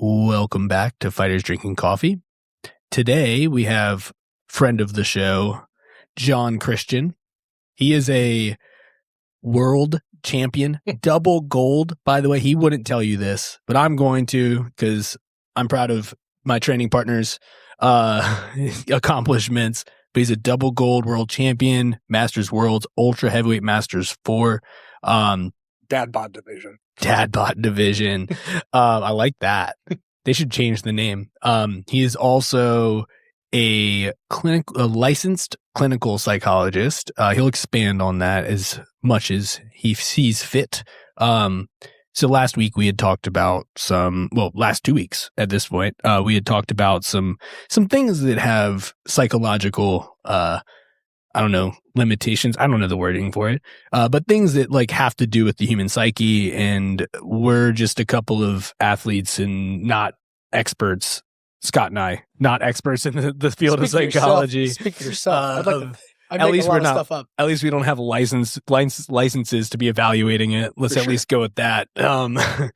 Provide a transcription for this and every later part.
Welcome back to Fighters Drinking Coffee. Today we have friend of the show, John Christian. He is a world champion, double gold. By the way, he wouldn't tell you this, but I'm going to because I'm proud of my training partner's accomplishments. But he's a double gold world champion, Masters Worlds, Ultra Heavyweight Masters 4. Dad bod division. I like that. They should change the name. He is also a licensed clinical psychologist. He'll expand on that as much as he sees fit. So last week we had talked about last 2 weeks at this point, we had talked about some things that have psychological, limitations. I don't know the wording for it. But things that like have to do with the human psyche, and we're just a couple of athletes and not experts. Scott and I, not experts in the field of psychology. Speak for yourself. At least we're not. At least we don't have licenses to be evaluating it. Let's at least go with that. I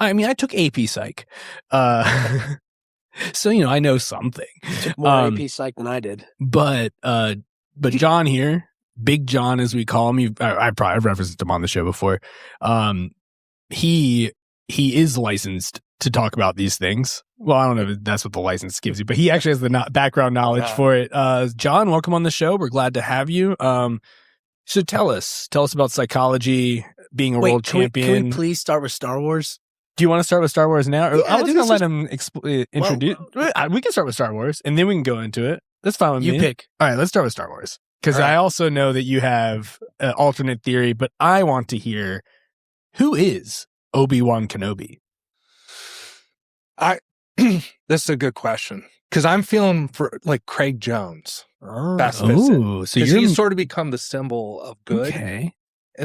mean, I took AP Psych, so I know something. You took more AP Psych than I did. But John here, Big John as we call him, I've referenced him on the show before. He is licensed to talk about these things. Well, I don't know if that's what the license gives you, but he actually has the background knowledge for it. John, welcome on the show. We're glad to have you. So tell us about psychology, being a world champion. Can we please start with Star Wars? Do you want to start with Star Wars now? Yeah, I was going to let him introduce. We can start with Star Wars, and then we can go into it. That's fine with me. You pick. All right, let's start with Star Wars. Because I also know that you have an alternate theory, but I want to hear, who is Obi-Wan Kenobi? This is a good question, because I'm feeling for like Craig Jones. So he's sort of become the symbol of good. Okay.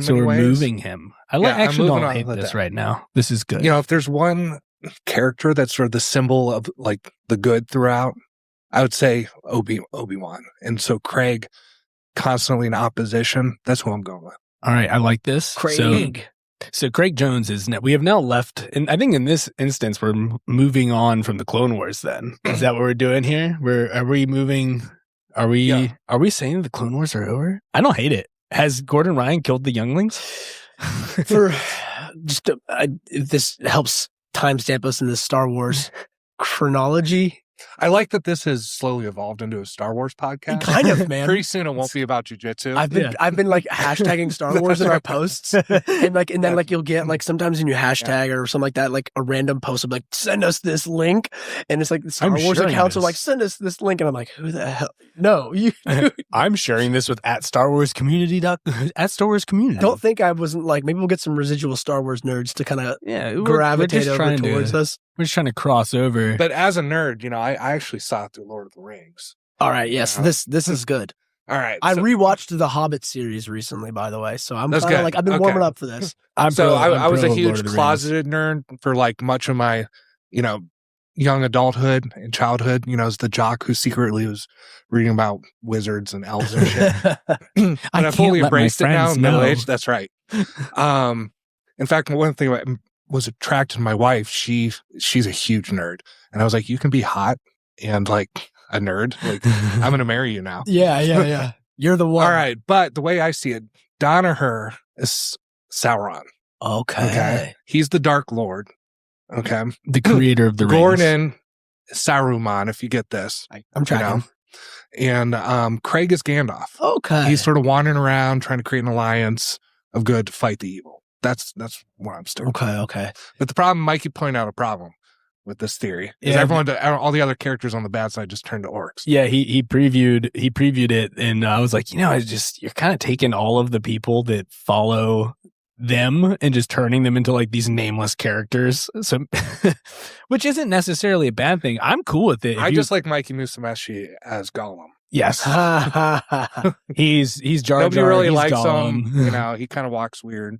So we're moving him. I actually don't hate this right now. This is good. If there's one character that's sort of the symbol of like the good throughout, I would say Obi-Wan. And so Craig, constantly in opposition, that's who I'm going with. All right, I like this. Craig. So Craig Jones we have now left, and I think in this instance we're moving on from the Clone Wars. Then is that what we're doing here? Are we saying the Clone Wars are over? I don't hate it. Has Gordon Ryan killed the younglings? If this helps timestamp us in the Star Wars chronology. I like that this has slowly evolved into a Star Wars podcast. Kind of, man. Pretty soon it won't be about jujitsu. I've been like hashtagging Star Wars in our posts, and then you'll get like sometimes in your hashtag or something like that, like a random post of like send us this link, and it's like the Star Wars accounts are like send us this link, and I'm like, who the hell? No, you. I'm sharing this with at Star Wars Community. Don't think I wasn't like, maybe we'll get some residual Star Wars nerds to kind of gravitate over towards us. We're just trying to cross over. But as a nerd, I actually saw through Lord of the Rings. All right, yes, this is good. All right, I rewatched the Hobbit series recently, by the way, so I'm kind of like I've been warming up for this. I was a huge closeted nerd for like much of my, young adulthood and childhood. As the jock who secretly was reading about wizards and elves and shit. And I fully embraced it now in middle age. That's right. In fact, one thing about was attracted to my wife. She's a huge nerd, and I was like, you can be hot and like a nerd. Like, I'm gonna marry you now. Yeah. You're the one. All right, but the way I see it, Danaher is Sauron. Okay. He's the Dark Lord. Okay, the creator of the Gordon is Saruman. If you get this, I'm trying. And Craig is Gandalf. Okay, he's sort of wandering around trying to create an alliance of good to fight the evil. That's what I'm still. Okay. But the problem, Mikey pointed out a problem with this theory is all the other characters on the bad side just turned to orcs. Yeah, he previewed it, and I was like, you're kind of taking all of the people that follow them and just turning them into like these nameless characters. So, which isn't necessarily a bad thing. I'm cool with it. I just like Mikey Musumeci as Gollum. Yes, he's Jar Jar. Nobody really likes Gollum. him. He kind of walks weird.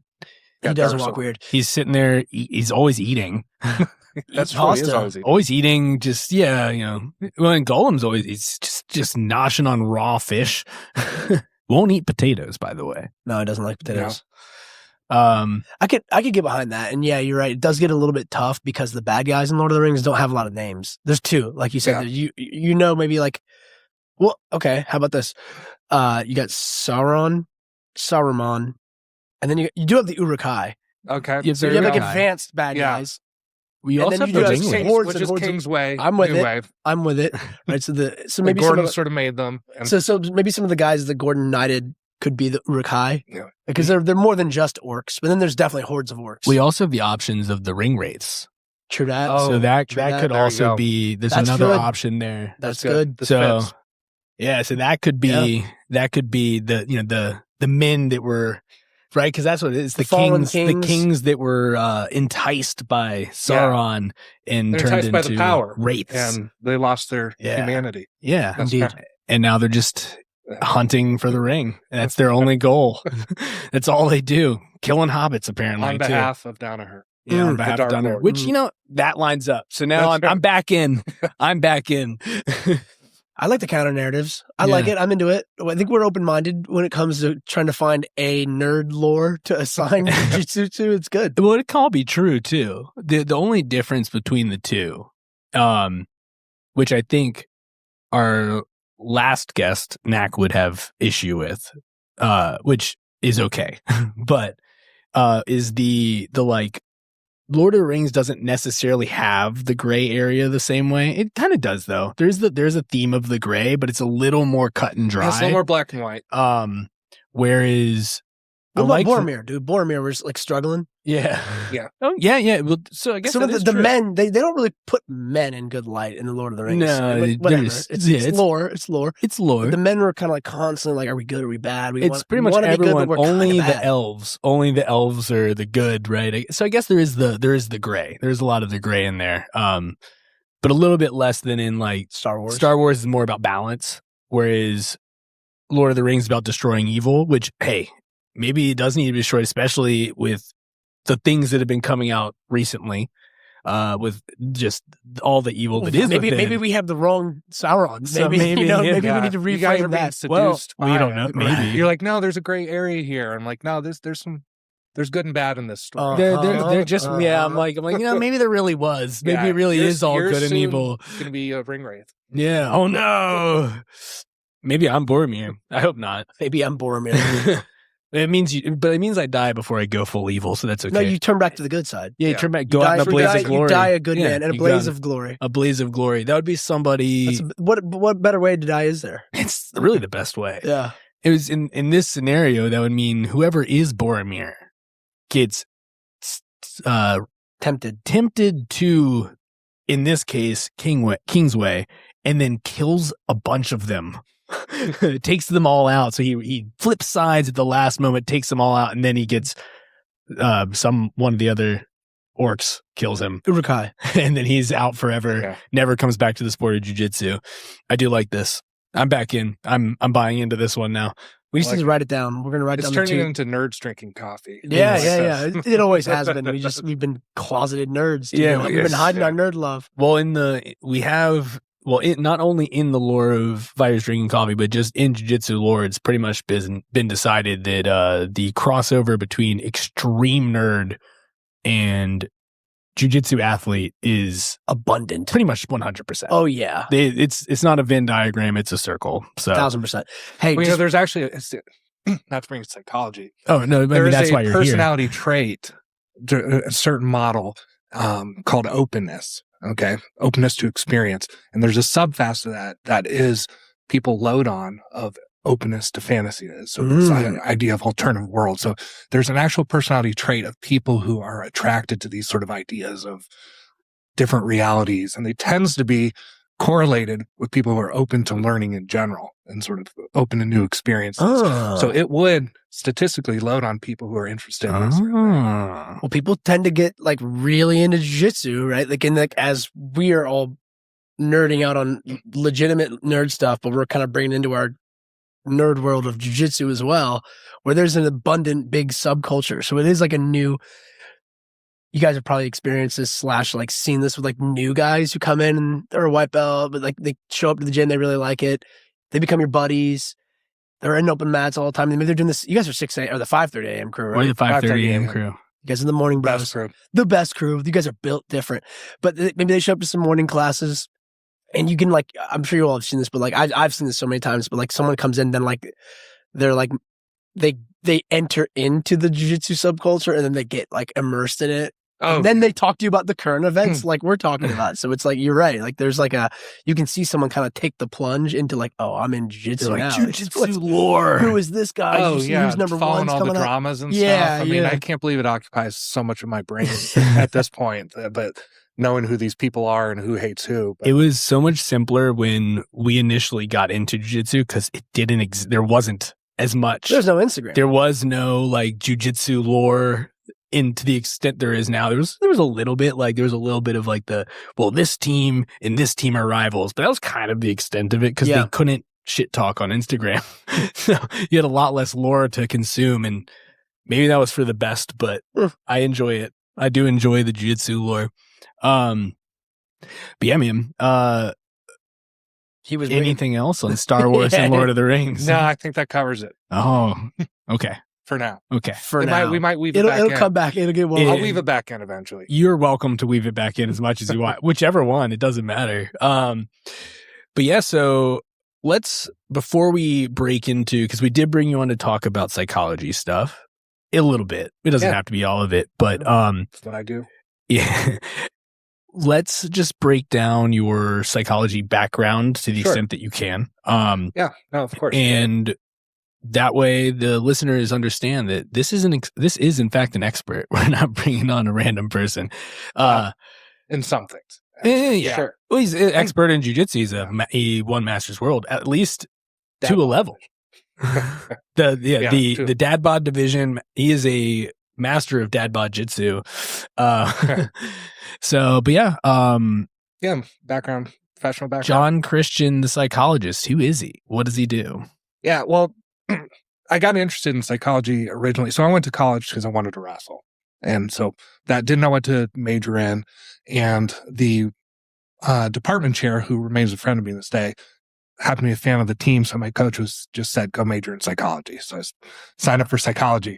He does walk weird. He's sitting there. He's always eating. That's true. He is always eating. Just Well, and Gollum's he's just noshing on raw fish. Won't eat potatoes, by the way. No, he doesn't like potatoes. I could get behind that. And yeah, you're right. It does get a little bit tough because the bad guys in Lord of the Rings don't have a lot of names. There's two, like you said. Yeah. You know, maybe like, well, okay. How about this? You got Saruman, and then you do have the Uruk-hai. Okay. You have like advanced bad guys. We also have the Ringwraiths, which is Kingsway. I'm with it. I'm with it. Right. So maybe Gordon sort of made them. So maybe some of the guys that Gordon knighted could be the Uruk-hai. Yeah. Because they're more than just orcs, but then there's definitely hordes of orcs. We also have the options of the Ringwraiths. True that. So that could also be. There's another option there. That's good. So yeah, so that could be the men that were. Right, because that's what it is. The kings that were enticed by Sauron and turned into by the power, wraiths, and they lost their humanity. Yeah, that's indeed. And now they're just hunting for the ring. That's their only goal. That's all they do. Killing hobbits, apparently. On behalf of Danaher. Yeah, on behalf of Danaher. Which, that lines up. So now I'm back in. I'm back in. I like the counter narratives. I like it. I'm into it. I think we're open-minded when it comes to trying to find a nerd lore to assign Jitsu to. It's good. Well, it can all be true, too. The only difference between the two, which I think our last guest, Knack, would have issue with, which is okay, but is the like, Lord of the Rings doesn't necessarily have the gray area the same way. It kind of does, though. There's a theme of the gray, but it's a little more cut and dry. It's a little more black and white. Whereas what about Boromir, dude? Boromir was like struggling. Yeah. Oh, yeah. Well, so I guess some of the men they don't really put men in good light in the Lord of the Rings. No, whatever. It's lore. It's lore. It's lore. But the men were kind of like constantly like, are we good? Are we bad? Pretty much everyone. Good, only the elves. Only the elves are the good, right? So I guess there is the gray. There's a lot of the gray in there. But a little bit less than in like Star Wars. Star Wars is more about balance, whereas Lord of the Rings is about destroying evil. Which, hey, maybe it does need to be destroyed, especially with the things that have been coming out recently, with just all the evil that is. Maybe we have the wrong Sauron. So maybe we need to reframe that. Seduced we don't know. Maybe you're like, no, there's a gray area here. I'm like, no, there's good and bad in this story. They're just I'm like maybe there really was. Maybe it really is all good and evil. It's gonna be a Ringwraith. Yeah. Oh no. Maybe I'm Boromir. I hope not. Maybe I'm Boromir. It means I die before I go full evil, so that's okay. No, you turn back to the good side. Yeah, you turn back, go out in a blaze of glory. You die a good man, and a blaze of glory. A blaze of glory. That would be somebody. What better way to die is there? It's really the best way. Yeah. It was in this scenario that would mean whoever is Boromir gets tempted to, in this case, Kingsway, and then kills a bunch of them. Takes them all out. So he flips sides at the last moment, takes them all out, and then he gets one of the other orcs kills him. Uruk-hai. And then he's out forever. Yeah. Never comes back to the sport of jiu-jitsu. I do like this. I'm back in. I'm buying into this one now. We just need to write it down. We're gonna write down. It's turning into nerds drinking coffee. Yeah. It always has been. We've been closeted nerds. Dude. Yeah, we've been hiding our nerd love. Well, not only in the lore of fighters drinking coffee, but just in jiu-jitsu lore, it's pretty much been decided that the crossover between extreme nerd and jiu-jitsu athlete is abundant, pretty much 100%. Oh yeah, it's not a Venn diagram; it's a circle. So 1000%. Hey, there's actually not to bring psychology. Oh no, that's why you're here. Personality trait, a certain model called openness. Okay, openness to experience, and there's a subfacet of that is people load on of openness to fantasy. So this idea of alternative world. So there's an actual personality trait of people who are attracted to these sort of ideas of different realities, and they tends to be correlated with people who are open to learning in general and sort of open to new experiences. So it would statistically load on people who are interested in this. Well, people tend to get like really into jiu-jitsu, right? Like as we are all nerding out on legitimate nerd stuff, but we're kind of bringing into our nerd world of jiu-jitsu as well, where there's an abundant big subculture. So it is like a new, you guys have probably experienced this / like seen this with like new guys who come in and they're a white belt, but like they show up to the gym, they really like it. They become your buddies. They're in open mats all the time. Maybe they're doing this. You guys are 6 a.m. or the 5:30 a.m. crew, right? Or the 5:30 a.m. crew. You guys are the morning bros. Best crew. The best crew. You guys are built different. But maybe they show up to some morning classes, and you can like, I'm sure you all have seen this, but like I've seen this so many times. But like someone comes in, then like they're like they enter into the jiu-jitsu subculture, and then they get like immersed in it. Oh, and then they talk to you about the current events like we're talking about. So it's like, you're right. Like there's like you can see someone kind of take the plunge into like, oh, I'm in jiu-jitsu now. Jiu-jitsu lore. Who is this guy? Oh, yeah. Who's number following one's all the coming up? dramas and Yeah, stuff. I mean, yeah. I can't believe it occupies so much of my brain at this point. But knowing who these people are and who hates who. But It was so much simpler when we initially got into jiu-jitsu because it didn't there wasn't as much. There's no Instagram. There was no like jiu-jitsu lore to the extent there is now. There was a little bit of like this team and this team are rivals, but that was kind of the extent of it because they couldn't shit talk on Instagram. So you had a lot less lore to consume, and maybe that was for the best, but I enjoy it. I do enjoy the jiu-jitsu lore. But yeah, man, He was anything else on Star Wars and Lord of the Rings? no, I think that covers it Oh, okay. for now. Okay. for now. We might weave it back It'll in. come back. It'll get I'll weave it back in eventually. You're welcome to weave it back in as much as you want. Whichever one, it doesn't matter. But yeah, so before we break into, because we did bring you on to talk about psychology stuff a little bit. It doesn't have to be all of it, but That's what I do. yeah. Let's just break down your psychology background to the extent that you can. Yeah, no, of course. And that way the listeners understand that this is in fact an expert. We're not bringing on a random person. In some things. Yeah. Sure. Well, he's an expert in jiu-jitsu. He won Masters World, at least to a level. The dad bod division, he is a master of dad bod jitsu. So, but yeah. Yeah, professional background. John Christian, the psychologist. Who is he? What does he do? Yeah, well, I got interested in psychology originally. So I went to college because I wanted to wrestle. And so that didn't know what to major in. And the department chair, who remains a friend of me this day, happened to be a fan of the team. So my coach just said, go major in psychology. So I signed up for psychology.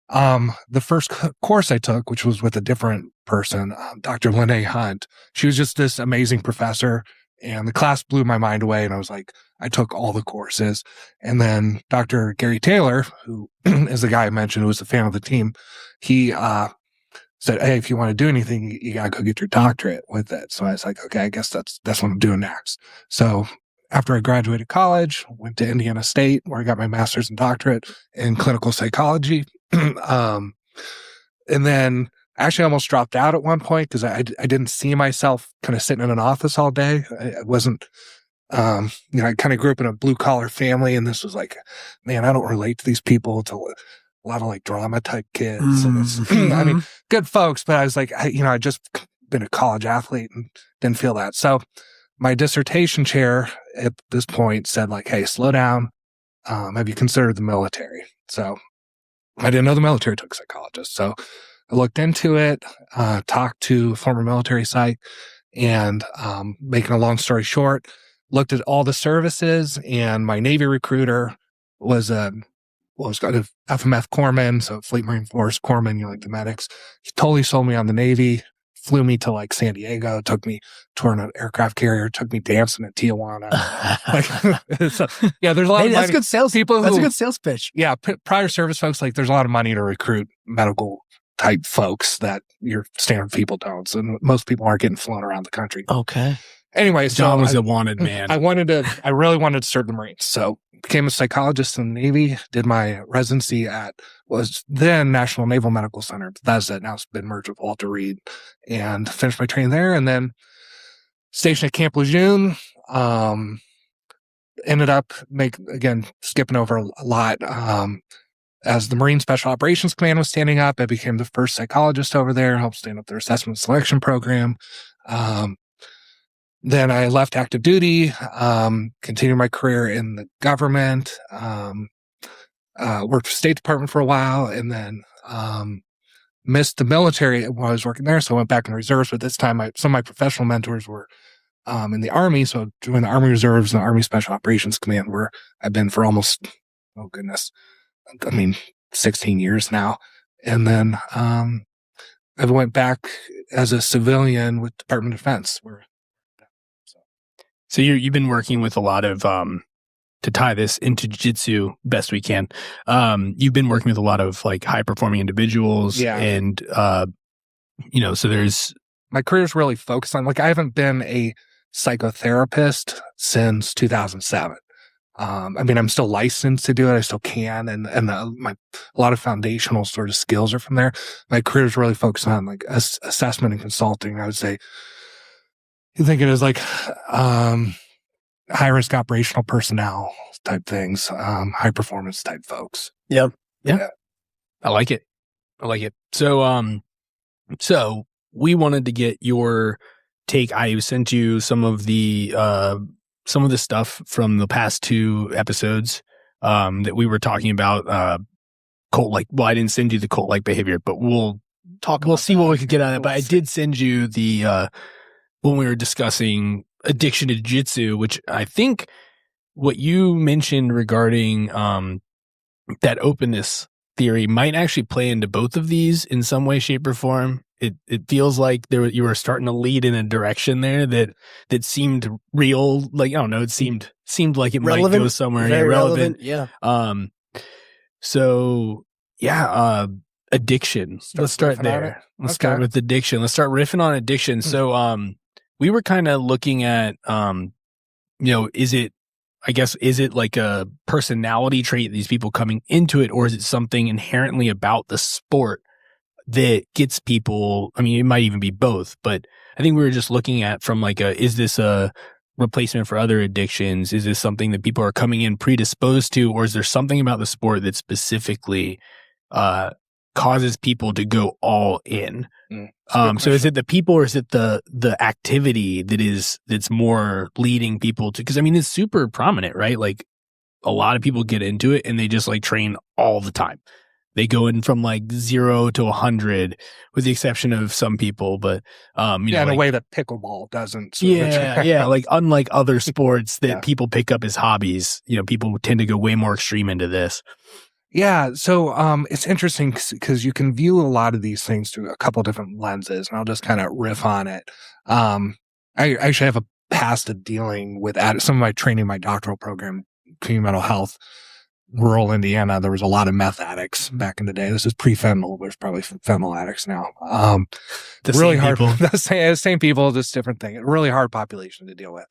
The first course I took, which was with a different person, Dr. Lene Hunt, she was just this amazing professor, and the class blew my mind away. And I was like, I took all the courses. And then Dr. Gary Taylor, who is the guy I mentioned, who was a fan of the team, he said, hey, if you want to do anything, you gotta go get your doctorate with it. So I was like, okay, I guess that's what I'm doing next. So after I graduated college, went to Indiana State, where I got my master's and doctorate in clinical psychology. And then actually almost dropped out at one point because I didn't see myself kind of sitting in an office all day. I wasn't, I kind of grew up in a blue collar family, and this was like, man, I don't relate to these people. It's a lot of like drama type kids. And it's, I mean, good folks, but I was like, I just been a college athlete and didn't feel that. So my dissertation chair at this point said like, hey, slow down. Have you considered the military? So I didn't know the military took psychologists. So I looked into it, talked to a former military psych, and making a long story short, looked at all the services, and my Navy recruiter was an FMF corpsman, so Fleet Marine Force corpsman, like the medics. He totally sold me on the Navy, flew me to like San Diego, took me touring an aircraft carrier, took me dancing at Tijuana. So, yeah, there's a lot of that's money. good sales. That's a good sales pitch. Yeah, prior service folks, like there's a lot of money to recruit medical type folks that your standard people don't. So most people aren't getting flown around the country. Okay. Anyway, so John was a wanted man. I really wanted to serve the Marines. So became a psychologist in the Navy, did my residency at was then National Naval Medical Center. Bethesda, now it's been merged with Walter Reed, and finished my training there. And then stationed at Camp Lejeune, ended up skipping over a lot. As the Marine Special Operations Command was standing up, I became the first psychologist over there, helped stand up their assessment selection program. Then I left active duty, continued my career in the government, worked for State Department for a while, and then missed the military while I was working there. So I went back in reserves, but this time some of my professional mentors were in the Army. So I joined the Army Reserves and the Army Special Operations Command, where I've been for almost oh goodness, 16 years now. And then I went back as a civilian with Department of Defense. So you've been working with a lot of, to tie this into jiu-jitsu best we can. You've been working with a lot of like high performing individuals and, so there's. My career's really focused on, like, I haven't been a psychotherapist since 2007. I'm still licensed to do it. I still can. And a lot of foundational sort of skills are from there. My career is really focused on like assessment and consulting. I would say you think it as like, high risk operational personnel type things, high performance type folks. Yeah. I like it. So we wanted to get your take. I sent you some of the stuff from the past 2 episodes that we were talking about cult-like. Well, I didn't send you the cult-like behavior, but we'll see what we could get on it. But I did send you the when we were discussing addiction to jiu-jitsu, which I think what you mentioned regarding that openness theory might actually play into both of these in some way, shape, or form. It feels like you were starting to lead in a direction there that seemed real. Like, I don't know, it seemed like it relevant, might go somewhere. Very relevant. Yeah. Addiction. Let's start there. Let's start with addiction. Let's start riffing on addiction. So, we were kind of looking at, is it like a personality trait, these people coming into it, or is it something inherently about the sport that gets people? I mean, it might even be both, but I think we were just looking at from like is this a replacement for other addictions? Is this something that people are coming in predisposed to, or is there something about the sport that specifically causes people to go all in? So is it the people, or is it the activity that's more leading people to? Because I mean, it's super prominent, right? Like a lot of people get into it and they just like train all the time. They go in from like 0 to 100, with the exception of some people. But in a way that pickleball doesn't. Like unlike other sports that people pick up as hobbies, people tend to go way more extreme into this. Yeah. So it's interesting because you can view a lot of these things through a couple different lenses, and I'll just kind of riff on it. I actually have a past of dealing with some of my training, my doctoral program, community mental health. Rural Indiana, there was a lot of meth addicts back in the day. This is pre-fentanyl. There's probably fentanyl addicts now. Really hard. The same people, just different thing. Really hard population to deal with.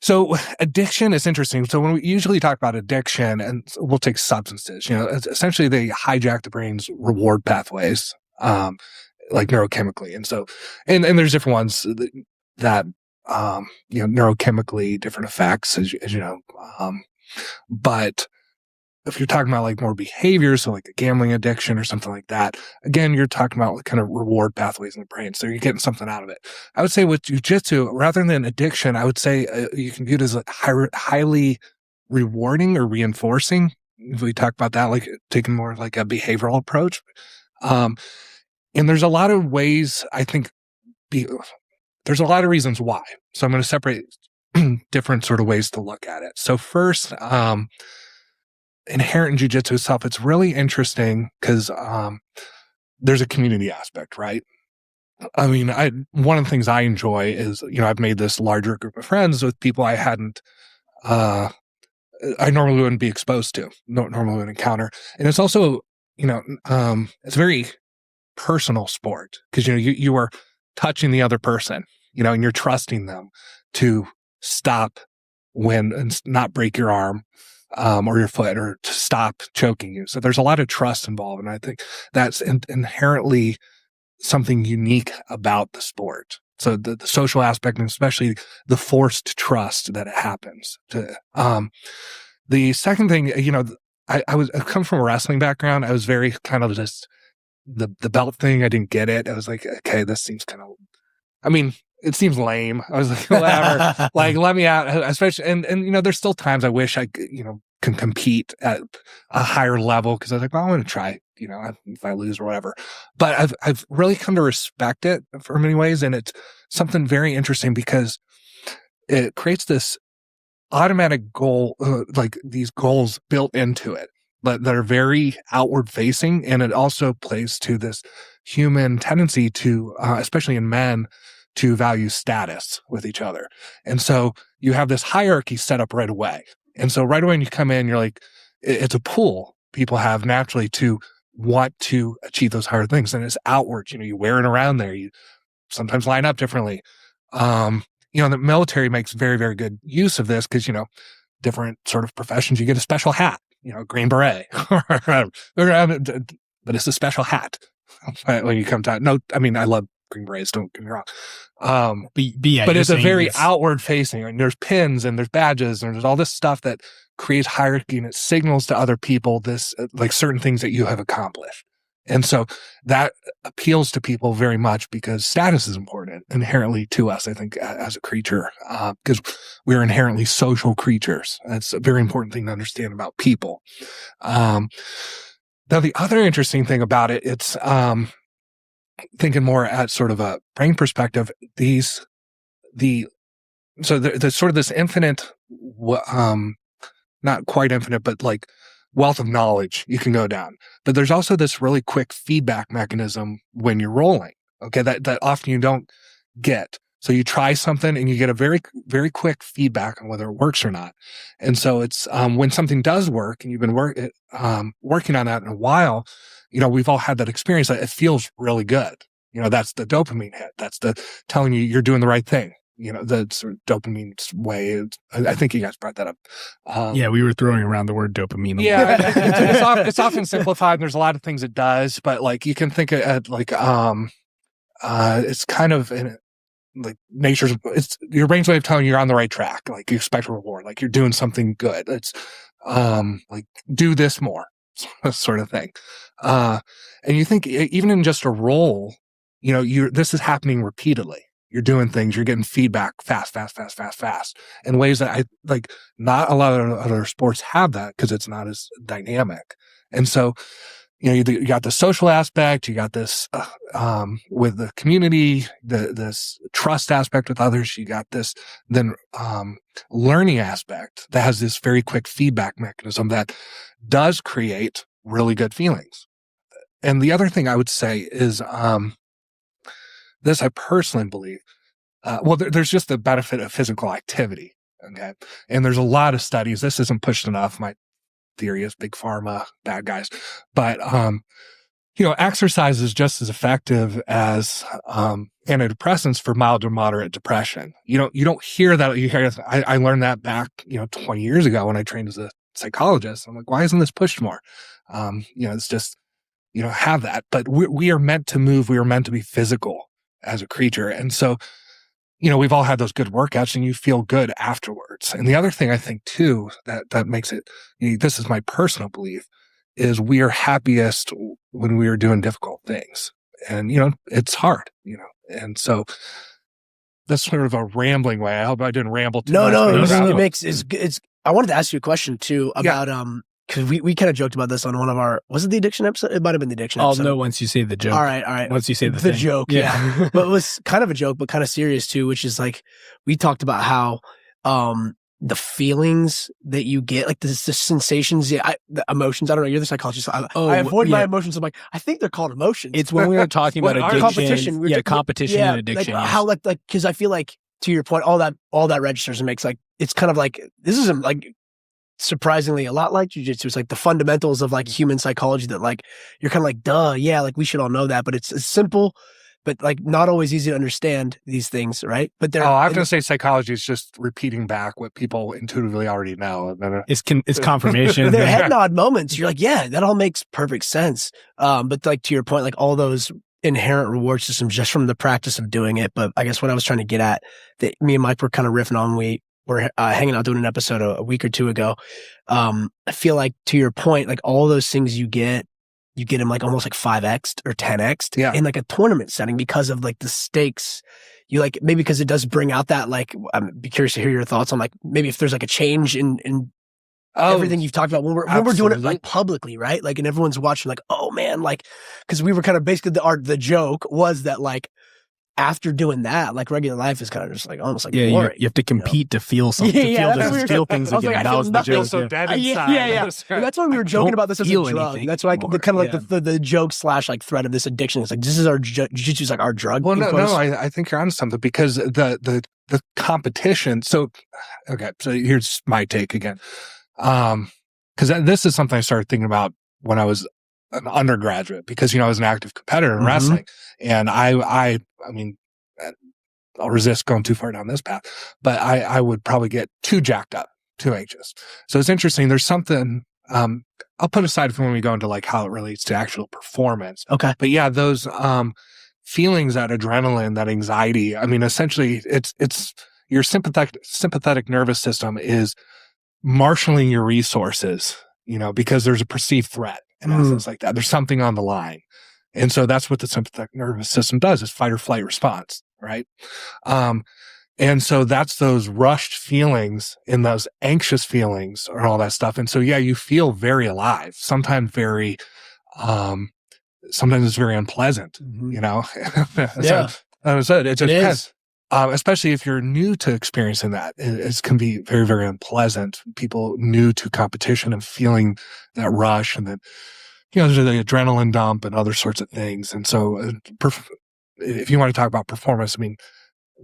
So addiction is interesting. So when we usually talk about addiction, and we'll take substances, essentially they hijack the brain's reward pathways, like neurochemically. And so, and there's different ones that neurochemically different effects, as you know. But if you're talking about like more behaviors, so like a gambling addiction or something like that, again, you're talking about like kind of reward pathways in the brain. So you're getting something out of it. I would say with jiu-jitsu, rather than addiction, I would say you can view it as like highly rewarding or reinforcing. If we talk about that, like taking more like a behavioral approach. And there's a lot of ways, I think, there's a lot of reasons why. So I'm going to separate different sort of ways to look at it. So first, inherent in jiu-jitsu itself, it's really interesting because there's a community aspect, right? I mean, one of the things I enjoy is, I've made this larger group of friends with people I hadn't, I normally wouldn't be exposed to, normally wouldn't encounter. And it's also, it's a very personal sport because, you are touching the other person, and you're trusting them to stop and not break your arm or your foot, or to stop choking you. So there's a lot of trust involved. And I think that's inherently something unique about the sport. So the social aspect, and especially the forced trust that it happens to. The second thing, I come from a wrestling background. I was very kind of just the belt thing. I didn't get it. I was like, okay, this seems kind of, it seems lame. I was like, whatever, like, let me out. Especially, and there's still times I wish I can compete at a higher level, because I was like, well, I want to try, if I lose or whatever. But I've really come to respect it for many ways. And it's something very interesting because it creates this automatic goal, like these goals built into it that are very outward facing. And it also plays to this human tendency to, especially in men, to value status with each other. And so you have this hierarchy set up right away. And so right away when you come in, you're like, it's a pull people have naturally to want to achieve those higher things. And it's outward, you wear it around there. You sometimes line up differently. The military makes very, very good use of this because, different sort of professions, you get a special hat, green beret, but it's a special hat when you come to, no, I mean, I love green berets, don't get me wrong. But it's a very outward facing, and there's pins and there's badges and there's all this stuff that creates hierarchy, and it signals to other people this, like certain things that you have accomplished. And so that appeals to people very much because status is important inherently to us, I think, as a creature, because we're inherently social creatures. That's a very important thing to understand about people. Now, the other interesting thing about it, it's thinking more at sort of a brain perspective, there's sort of this infinite, not quite infinite, but like wealth of knowledge you can go down. But there's also this really quick feedback mechanism when you're rolling, okay, that often you don't get. So you try something and you get a very, very quick feedback on whether it works or not. And so it's when something does work and you've been working on that in a while, we've all had that experience that it feels really good. That's the dopamine hit. That's the telling you you're doing the right thing. The sort of dopamine way. I think you guys brought that up. Yeah, we were throwing around the word dopamine. Yeah, it's often simplified. And there's a lot of things it does, but like you can think of like it's kind of like it's your brain's way of telling you you're on the right track. Like you expect a reward, like you're doing something good. It's like do this more, sort of thing. And you think even in just a roll, this is happening repeatedly. You're doing things, you're getting feedback fast in ways that I like. Not a lot of other sports have that because it's not as dynamic. And so, you got the social aspect, you got this with the community, this trust aspect with others. You got this then learning aspect that has this very quick feedback mechanism that does create really good feelings. And the other thing I would say is this I personally believe. There's just the benefit of physical activity. Okay. And there's a lot of studies. This isn't pushed enough. My theory is big pharma, bad guys. But, exercise is just as effective as antidepressants for mild to moderate depression. You don't hear that. You hear, I learned that back, 20 years ago when I trained as a psychologist. I'm like, why isn't this pushed more? It's just, have that. But we are meant to move. We are meant to be physical as a creature. And so, we've all had those good workouts and you feel good afterwards. And the other thing I think too, that makes it, this is my personal belief, is we are happiest when we are doing difficult things. And, it's hard, and so that's sort of a rambling way. I hope I didn't ramble too much. No, it makes, I wanted to ask you a question too about, because we kind of joked about this on one of our, was it the addiction episode? It might have been the addiction episode. I'll know once you say the joke. All right. Once you say the joke, yeah. But it was kind of a joke, but kind of serious too, which is like, we talked about how the feelings that you get, like the sensations, the emotions. I don't know. You're the psychologist. I avoid my emotions. I'm like, I think they're called emotions. It's when we were talking about addiction. Competition. Competition and addiction. Like, how like, because I feel like, to your point, all that registers and makes like, it's kind of like, this isn't like, surprisingly a lot like jiu-jitsu. It's like the fundamentals of like human psychology that like you're kind of like, duh, yeah, like we should all know that, but it's simple, but like not always easy to understand these things, right? But they're I was gonna say psychology is just repeating back what people intuitively already know. It's confirmation. They're head nod moments. You're like, yeah, that all makes perfect sense. But like to your point, like all those inherent reward systems just from the practice of doing it. But I guess what I was trying to get at, that me and Mike were kind of riffing on, we're hanging out doing an episode a week or two ago. I feel like to your point, like all those things you get them like almost like 5x or 10x in like a tournament setting because of like the stakes. You like, maybe because it does bring out that, like, I'm be curious to hear your thoughts on like, maybe if there's like a change in everything you've talked about when we're doing it like publicly, right? Like, and everyone's watching like, oh man, like, cause we were kind of basically the joke was that like, after doing that, like regular life is kind of just like almost like boring. You have to compete to feel something, to feel things again. That was the joke. So dead inside. Yeah. That's why we were joking about this as a drug. That's why kind of like the joke / like threat of this addiction is like, this is our jiu-jitsu is like our drug. Well, no, I think you're onto something because the competition. So here's my take again. Because this is something I started thinking about when I was an undergraduate, because I was an active competitor in wrestling, and I mean, I'll resist going too far down this path, but I would probably get too jacked up, too anxious. So it's interesting. There's something I'll put aside from when we go into like how it relates to actual performance. Okay, but yeah, those feelings, that adrenaline, that anxiety. I mean, essentially, it's your sympathetic nervous system is marshaling your resources, because there's a perceived threat. In essence, like that, there's something on the line. And so that's what the sympathetic nervous system does, is fight or flight response, right? And so that's those rushed feelings and those anxious feelings and all that stuff. And so, yeah, you feel very alive, sometimes it's very unpleasant, Yeah. So it just depends. Especially if you're new to experiencing that, it can be very, very unpleasant. People new to competition and feeling that rush, and then, there's the adrenaline dump and other sorts of things. And so if you want to talk about performance, I mean,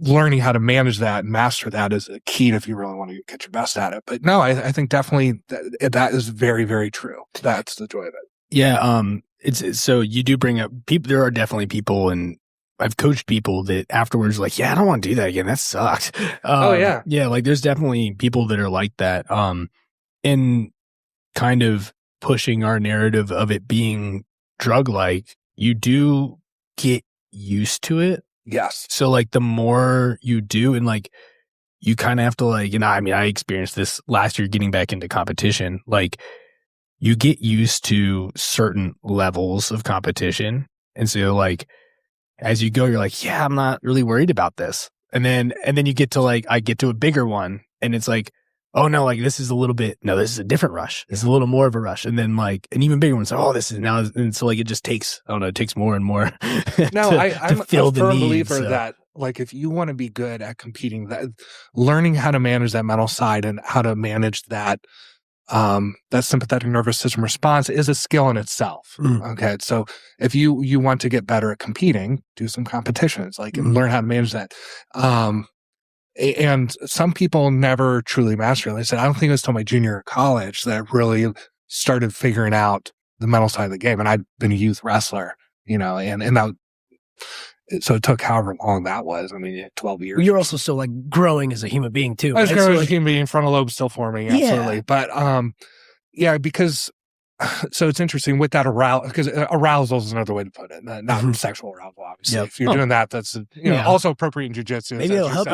learning how to manage that and master that is a key if you really want to get your best at it. But no, I think definitely that is very, very true. That's the joy of it. Yeah. It's so you do bring up people. There are definitely people, and I've coached people that afterwards like, yeah, I don't want to do that again. That sucked. Yeah. Like there's definitely people that are like that. And kind of pushing our narrative of it being drug-like, you do get used to it. Yes. So like the more you do, and like you kind of have to like, I mean, I experienced this last year getting back into competition. Like you get used to certain levels of competition. And so like, as you go, you're like, yeah, I'm not really worried about this. And then you get to like, I get to a bigger one, and it's like, oh no, like this is this is a different rush. This is a little more of a rush. And then like an even bigger one. So, this is now. And so like, it just takes, I don't know, it takes more and more. No, I'm a firm believer that like, if you want to be good at competing, that learning how to manage that mental side and how to manage that sympathetic nervous system response is a skill in itself. Okay. So if you want to get better at competing, do some competitions, like and learn how to manage that. And some people never truly master it. Like I said, I don't think it was till my junior year of college that I really started figuring out the mental side of the game. And I'd been a youth wrestler, and that, so it took however long that was. I mean, 12 years. Well, you're also still like growing as a human being too. I was growing as a human being, frontal lobe still forming, absolutely. Yeah. But because so it's interesting with that arousal, because arousal is another way to put it, not sexual arousal, obviously. Yep. If you're doing that, that's also appropriate in jiu-jitsu. Maybe it'll help you.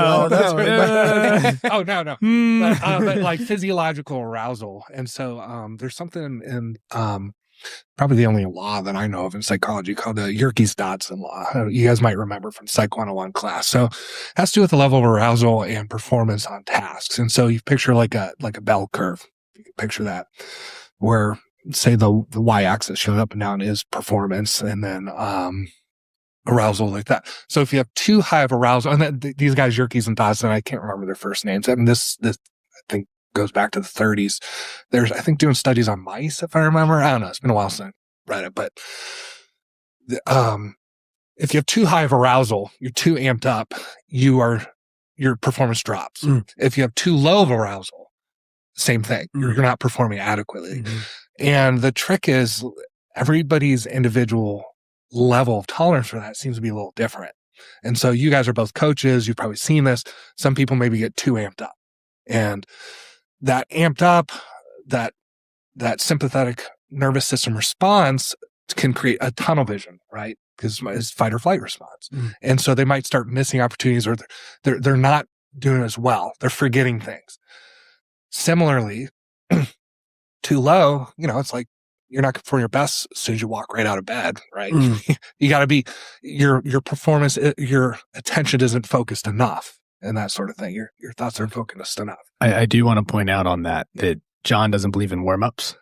No. But like physiological arousal. And so there's something in probably the only law that I know of in psychology called the Yerkes-Dodson law. You guys might remember from Psych 101 class. So it has to do with the level of arousal and performance on tasks. And so you picture like a bell curve. You can picture that, where say the y-axis showing up and down is performance, and then arousal, like that. So if you have too high of arousal, and these guys, Yerkes and Dodson, I can't remember their first names. I mean, this I think goes back to the 30s. There's, I think, doing studies on mice, if I remember. I don't know. It's been a while since I read it, but if you have too high of arousal, you're too amped up, your performance drops. If you have too low of arousal, same thing. You're not performing adequately. And the trick is everybody's individual level of tolerance for that seems to be a little different. And so you guys are both coaches. You've probably seen this. Some people maybe get too amped up, and that amped up, that sympathetic nervous system response can create a tunnel vision, right? Because it's fight or flight response. And so they might start missing opportunities, or they're not doing as well. They're forgetting things. Similarly, too low, it's like you're not performing your best as soon as you walk right out of bed, right? You got to be, your performance, your attention isn't focused enough, and that sort of thing. Your thoughts aren't focused enough. I do want to point out on that John doesn't believe in warm-ups.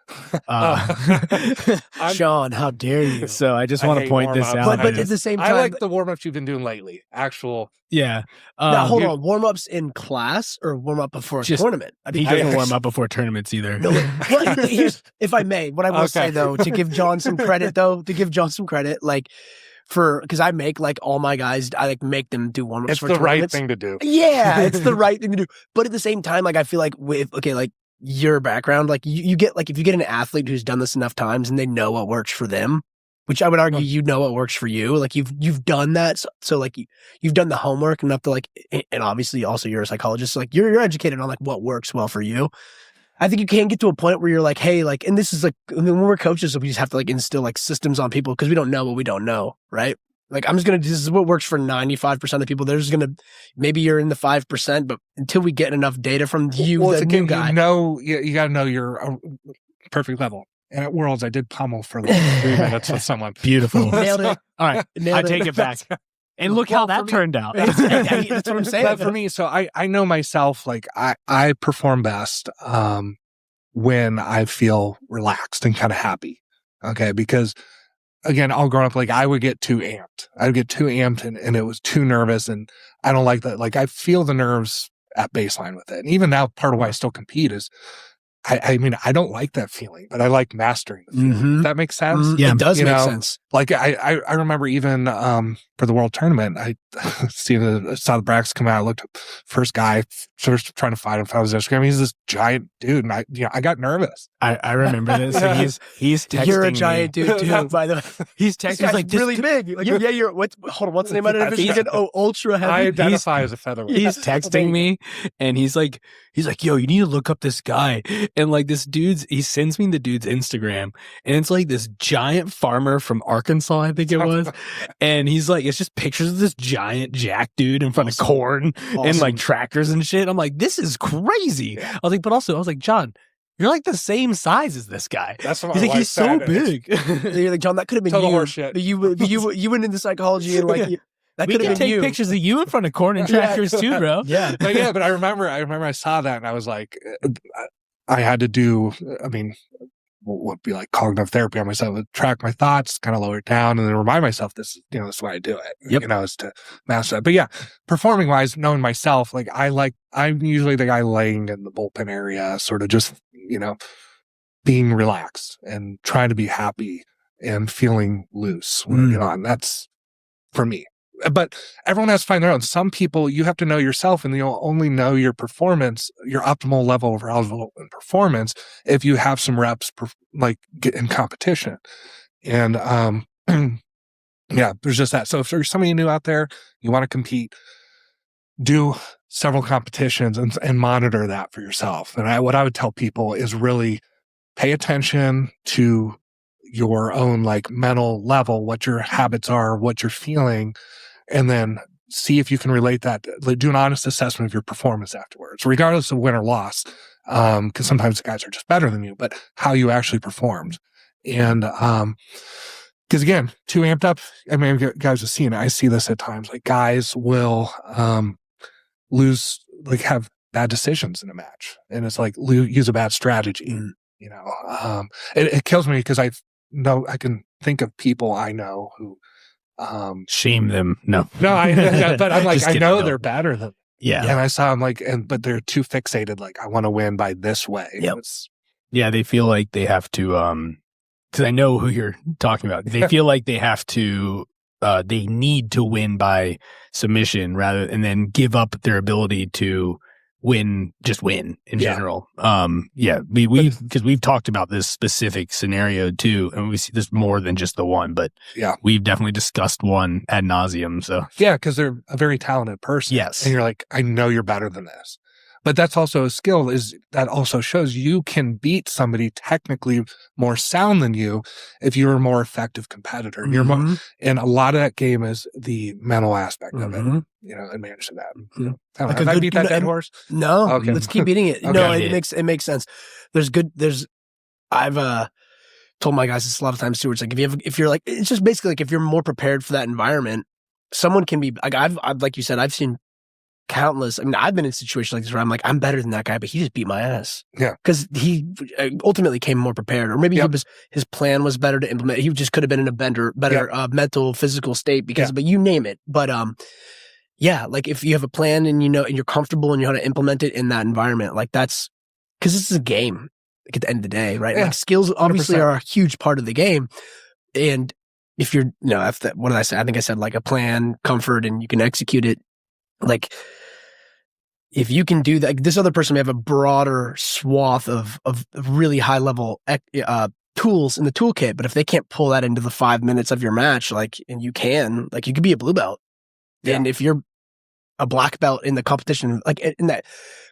Sean, how dare you? So I just want to point this out. But at the same time, I like the warm-ups you've been doing lately. Actual. Yeah. Now, hold on. Warm-ups in class or warm-up before a tournament? He doesn't warm up before tournaments either. No, here's, if I may, what I will say, though, to give John some credit, like, because I make like all my guys, I like make them do warm-ups for tournaments. It's the right thing to do. Yeah, it's the right thing to do. But at the same time, like I feel like like your background, like you get like if you get an athlete who's done this enough times and they know what works for them, which I would argue you know what works for you. Like you've done that, so like you've done the homework enough to like, and obviously also you're a psychologist, so like you're educated on like what works well for you. I think you can get to a point where you're like, hey, like, and this is like, I mean, when we're coaches, we just have to like instill like systems on people because we don't know what we don't know, right? Like, this is what works for 95% of people. Maybe you're in the 5%, but until we get enough data from you, the new guy. You got to know your perfect level. And at Worlds, I did pummel for like 3 minutes with someone. Beautiful. Nailed it. All right. I take it back. And look how that turned out. That's what I'm saying. But for me, so I know myself, like I perform best when I feel relaxed and kind of happy. Okay. Because again, all growing up, like I would get too amped. I would get too amped and it was too nervous. And I don't like that. Like I feel the nerves at baseline with it. And even now, part of why I still compete is I mean, I don't like that feeling, but I like mastering the feeling. Mm-hmm. Does that make sense? Mm-hmm. Yeah, it does make sense. Like I remember even for the world tournament, I saw the brackets come out. I looked up first guy, first trying to fight him. I was Instagram. He's this giant dude, and I got nervous. I remember this. So he's texting You're a giant dude too, by the way. He's texting. He's like really big. Like, yeah, you're hold on. What's the name of it? He's ultra heavy. I identify as a featherweight. He's texting me, and he's like, yo, you need to look up this guy. And like he sends me the dude's Instagram, and it's like this giant farmer from Arkansas, I think it was. And he's like, it's just pictures of this giant jack dude in front of corn and like tractors and shit. I'm like, this is crazy. I was like, but also I was like, John, you're like the same size as this guy. That's what he's like, he's so big. You're like, John, that could have been total you. horseshit. You went into psychology and like. That we can take pictures of you in front of corn and tractors too, bro. Yeah. But I remember I saw that and I was like, I had to do, I mean, what would be like cognitive therapy on myself, track my thoughts, kind of lower it down and then remind myself this is why I do it. Yep. Is to master that. But yeah, performing wise, knowing myself, like I'm usually the guy laying in the bullpen area, sort of just, being relaxed and trying to be happy and feeling loose when I get on. That's for me. But everyone has to find their own. Some people, you have to know yourself and you'll only know your performance, your optimal level of arousal and performance if you have some reps get in competition. And yeah, there's just that. So if there's somebody new out there, you want to compete, do several competitions and monitor that for yourself. And what I would tell people is really pay attention to your own mental level, what your habits are, what you're feeling, and then see if you can relate that. Do an honest assessment of your performance afterwards, regardless of win or loss, because sometimes the guys are just better than you, but how you actually performed. And because again, too amped up, I mean, guys have seen it. I see this at times. Like guys will lose, have bad decisions in a match, and it's like use a bad strategy. It kills me because I can think of people I know who shame them. No, but I'm like, I know they're better than. Yeah. And I saw them but they're too fixated. Like, I want to win by this way. Yep. Yeah. They feel like they have to, cause I know who you're talking about. They feel like they have to, they need to win by submission and then give up their ability to win in general. Because we've talked about this specific scenario too, and we see this more than just the one, but we've definitely discussed one ad nauseum. So yeah, because they're a very talented person. Yes, and you're like, I know you're better than this. But that's also a skill that also shows you can beat somebody technically more sound than you if you're a more effective competitor. Mm-hmm. You're more, and a lot of that game is the mental aspect of it, and managing that. Mm-hmm. Have I beat that dead horse? No, okay. Let's keep beating it. Okay. No, it makes sense. I've told my guys this a lot of times too. It's like if you're like, it's just basically like if you're more prepared for that environment, someone can be like like you said, I've seen countless. I mean, I've been in situations like this where I'm like, I'm better than that guy, but he just beat my ass. Yeah. Because he ultimately came more prepared, or maybe his plan was better to implement. He just could have been in a better mental, physical state but you name it. But, yeah, like if you have a plan and and you're comfortable and you know how to implement it in that environment, like that's because this is a game like at the end of the day, right? Yeah. Like skills obviously 100%. are a huge part of the game. And if you're, what did I say? I think I said like a plan, comfort, and you can execute it. Like if you can do that, like this other person may have a broader swath of really high level tools in the toolkit, but if they can't pull that into the 5 minutes of your match, like, and you could be a blue belt. Yeah. And if you're a black belt in the competition, like in that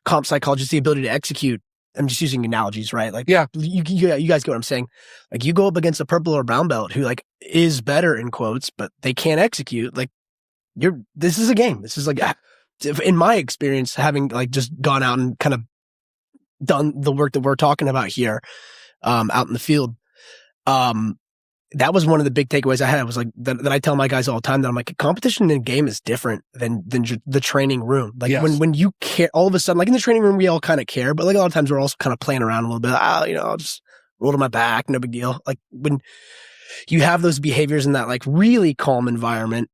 comp psychology, the ability to execute. I'm just using analogies, right? Like, you guys get what I'm saying. Like, you go up against a purple or brown belt who like is better in quotes, but they can't execute. Like, this is a game. This is like, in my experience, having like just gone out and kind of done the work that we're talking about here, out in the field. That was one of the big takeaways I had. I was like, that I tell my guys all the time that I'm like, competition in a game is different than the training room. Like when you care, all of a sudden, like in the training room, we all kind of care, but like a lot of times we're also kind of playing around a little bit. I'll just roll to my back. No big deal. Like when you have those behaviors in that like really calm environment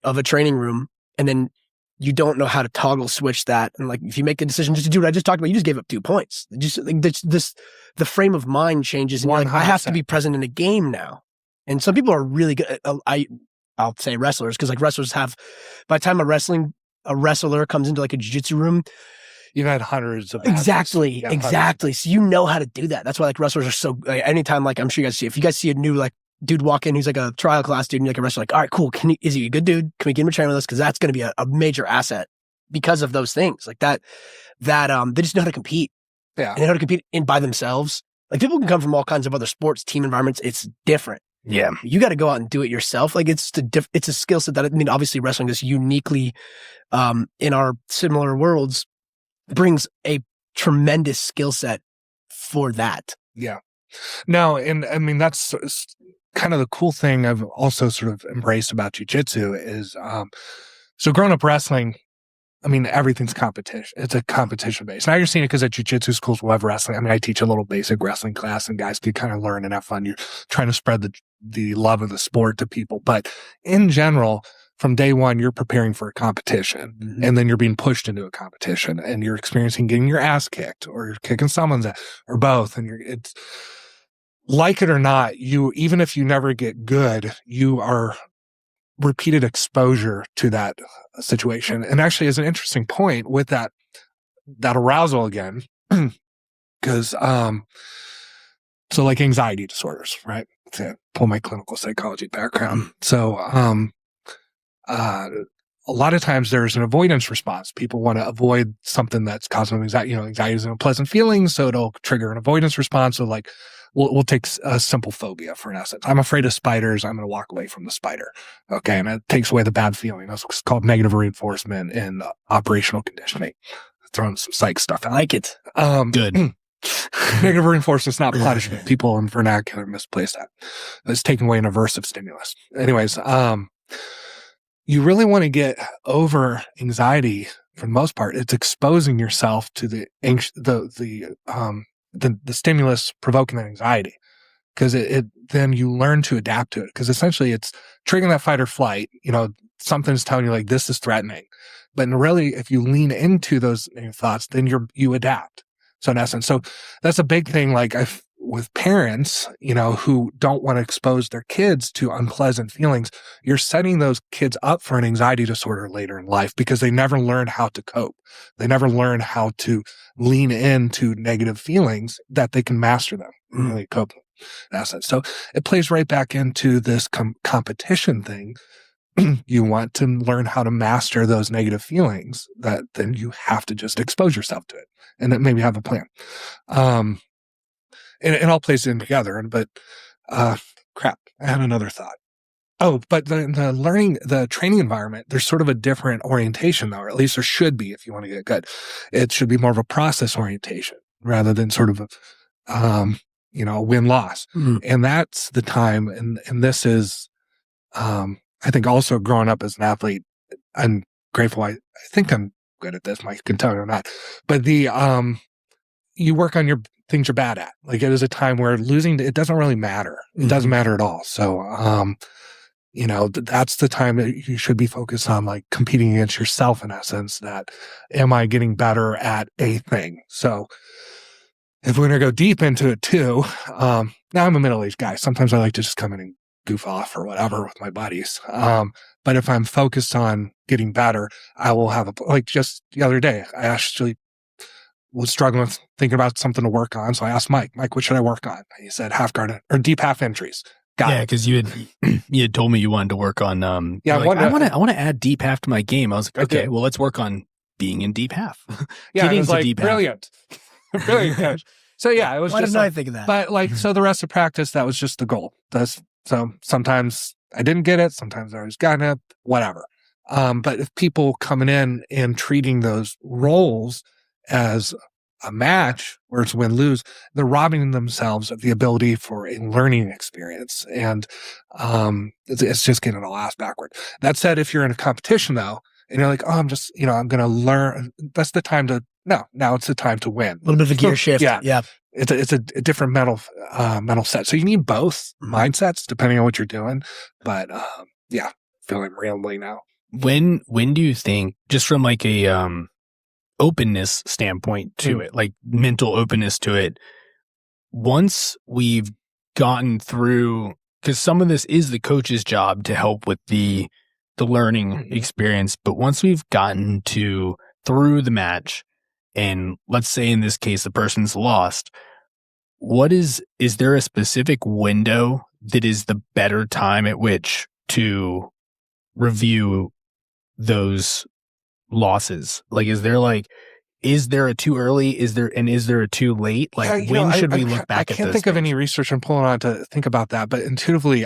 of a training room, and then you don't know how to toggle switch that. And like, if you make the decision just to do what I just talked about, you just gave up 2 points. Just like the frame of mind changes. And you're like, I have to be present in a game now. And some people are really good. I'll say wrestlers, because like wrestlers have, by the time a wrestler comes into like a jiu-jitsu room, you've had hundreds of exactly. So you know how to do that. That's why like wrestlers are so. Like, anytime, like I'm sure you guys see, if you guys see a new like dude walk in who's like a trial class dude, and you're like a wrestler, like, all right, cool. Is he a good dude? Can we get him to train with us? Because that's going to be a major asset because of those things like that. They just know how to compete. Yeah, and they know how to compete by themselves. Like people can come from all kinds of other sports, team environments. It's different. Yeah. You got to go out and do it yourself. Like it's a skill set that, I mean, obviously wrestling is uniquely, in our similar worlds, brings a tremendous skill set for that. Yeah. No. And I mean, that's kind of the cool thing I've also sort of embraced about jiu-jitsu is, so growing up wrestling, I mean, everything's competition. It's a competition base. Now you're seeing it because at jiu-jitsu schools we'll have wrestling. I mean, I teach a little basic wrestling class and guys can kind of learn and have fun. You're trying to spread the love of the sport to people. But in general, from day one, you're preparing for a competition and then you're being pushed into a competition and you're experiencing getting your ass kicked or you're kicking someone's ass or both. And it's like it or not, even if you never get good, you are repeated exposure to that situation. And actually is an interesting point with that arousal again, because, so like anxiety disorders, right? To pull my clinical psychology background. So, a lot of times there's an avoidance response. People want to avoid something that's causing them anxiety. Anxiety is an unpleasant feeling, so it'll trigger an avoidance response. So like, we'll take a simple phobia for an essence. I'm afraid of spiders. I'm going to walk away from the spider. Okay. And it takes away the bad feeling. That's what's called negative reinforcement in operational conditioning. Throwing some psych stuff out. I like it. Good. Negative reinforcement is not punishment. People in vernacular misplace that. It's taking away an aversive stimulus. Anyways, you really want to get over anxiety for the most part. It's exposing yourself to the stimulus provoking that anxiety, because then you learn to adapt to it, because essentially it's triggering that fight or flight. Something's telling you like this is threatening, but really if you lean into those thoughts, then you adapt. So in essence, so that's a big thing. Like with parents, who don't want to expose their kids to unpleasant feelings, you're setting those kids up for an anxiety disorder later in life because they never learned how to cope. They never learned how to lean into negative feelings that they can master them and really cope with. So it plays right back into this competition thing. You want to learn how to master those negative feelings, that then you have to just expose yourself to it and then maybe have a plan. And it all plays in together. But crap, I had another thought. Oh, but the training environment, there's sort of a different orientation though, or at least there should be if you want to get good. It should be more of a process orientation rather than sort of a win-loss. And that's the time. And this is, I think also growing up as an athlete, I'm grateful. I think I'm good at this. Mike can tell you or not. But you work on your things you're bad at. Like it is a time where losing, it doesn't really matter. It doesn't matter at all. So, that's the time that you should be focused on like competing against yourself in essence, that am I getting better at a thing? So if we're going to go deep into it too, now I'm a middle-aged guy. Sometimes I like to just come in and goof off or whatever with my buddies. But if I'm focused on getting better, I will have like just the other day, I actually was struggling with thinking about something to work on. So I asked Mike, what should I work on? He said half guard or deep half entries. Because you had told me you wanted to work on I want to add deep half to my game. I was like, okay, well, let's work on being in deep half. Yeah, it was like brilliant. Brilliant coach. So yeah, it was Why just didn't I think of that? But like, so the rest of practice, that was just the goal. So sometimes I didn't get it, sometimes I was gotten it, whatever. But if people coming in and treating those roles as a match where it's win-lose, they're robbing themselves of the ability for a learning experience. And it's just getting all ass backward. That said, if you're in a competition though, and you're like, oh, I'm just, I'm going to learn, that's the time to, now it's the time to win. A little bit of a gear shift. Yeah. It's a different mental set. So you need both mindsets depending on what you're doing. But feeling rambly now. When do you think, just from like a openness standpoint to it, like mental openness to it, once we've gotten through, because some of this is the coach's job to help with the learning experience, but once we've gotten through the match, and let's say in this case the person's lost, is there a specific window that is the better time at which to review those losses? Like, is there a too early? Is there a too late? Like, when should we look back at this? I can't think of any research I'm pulling on to think about that, but intuitively,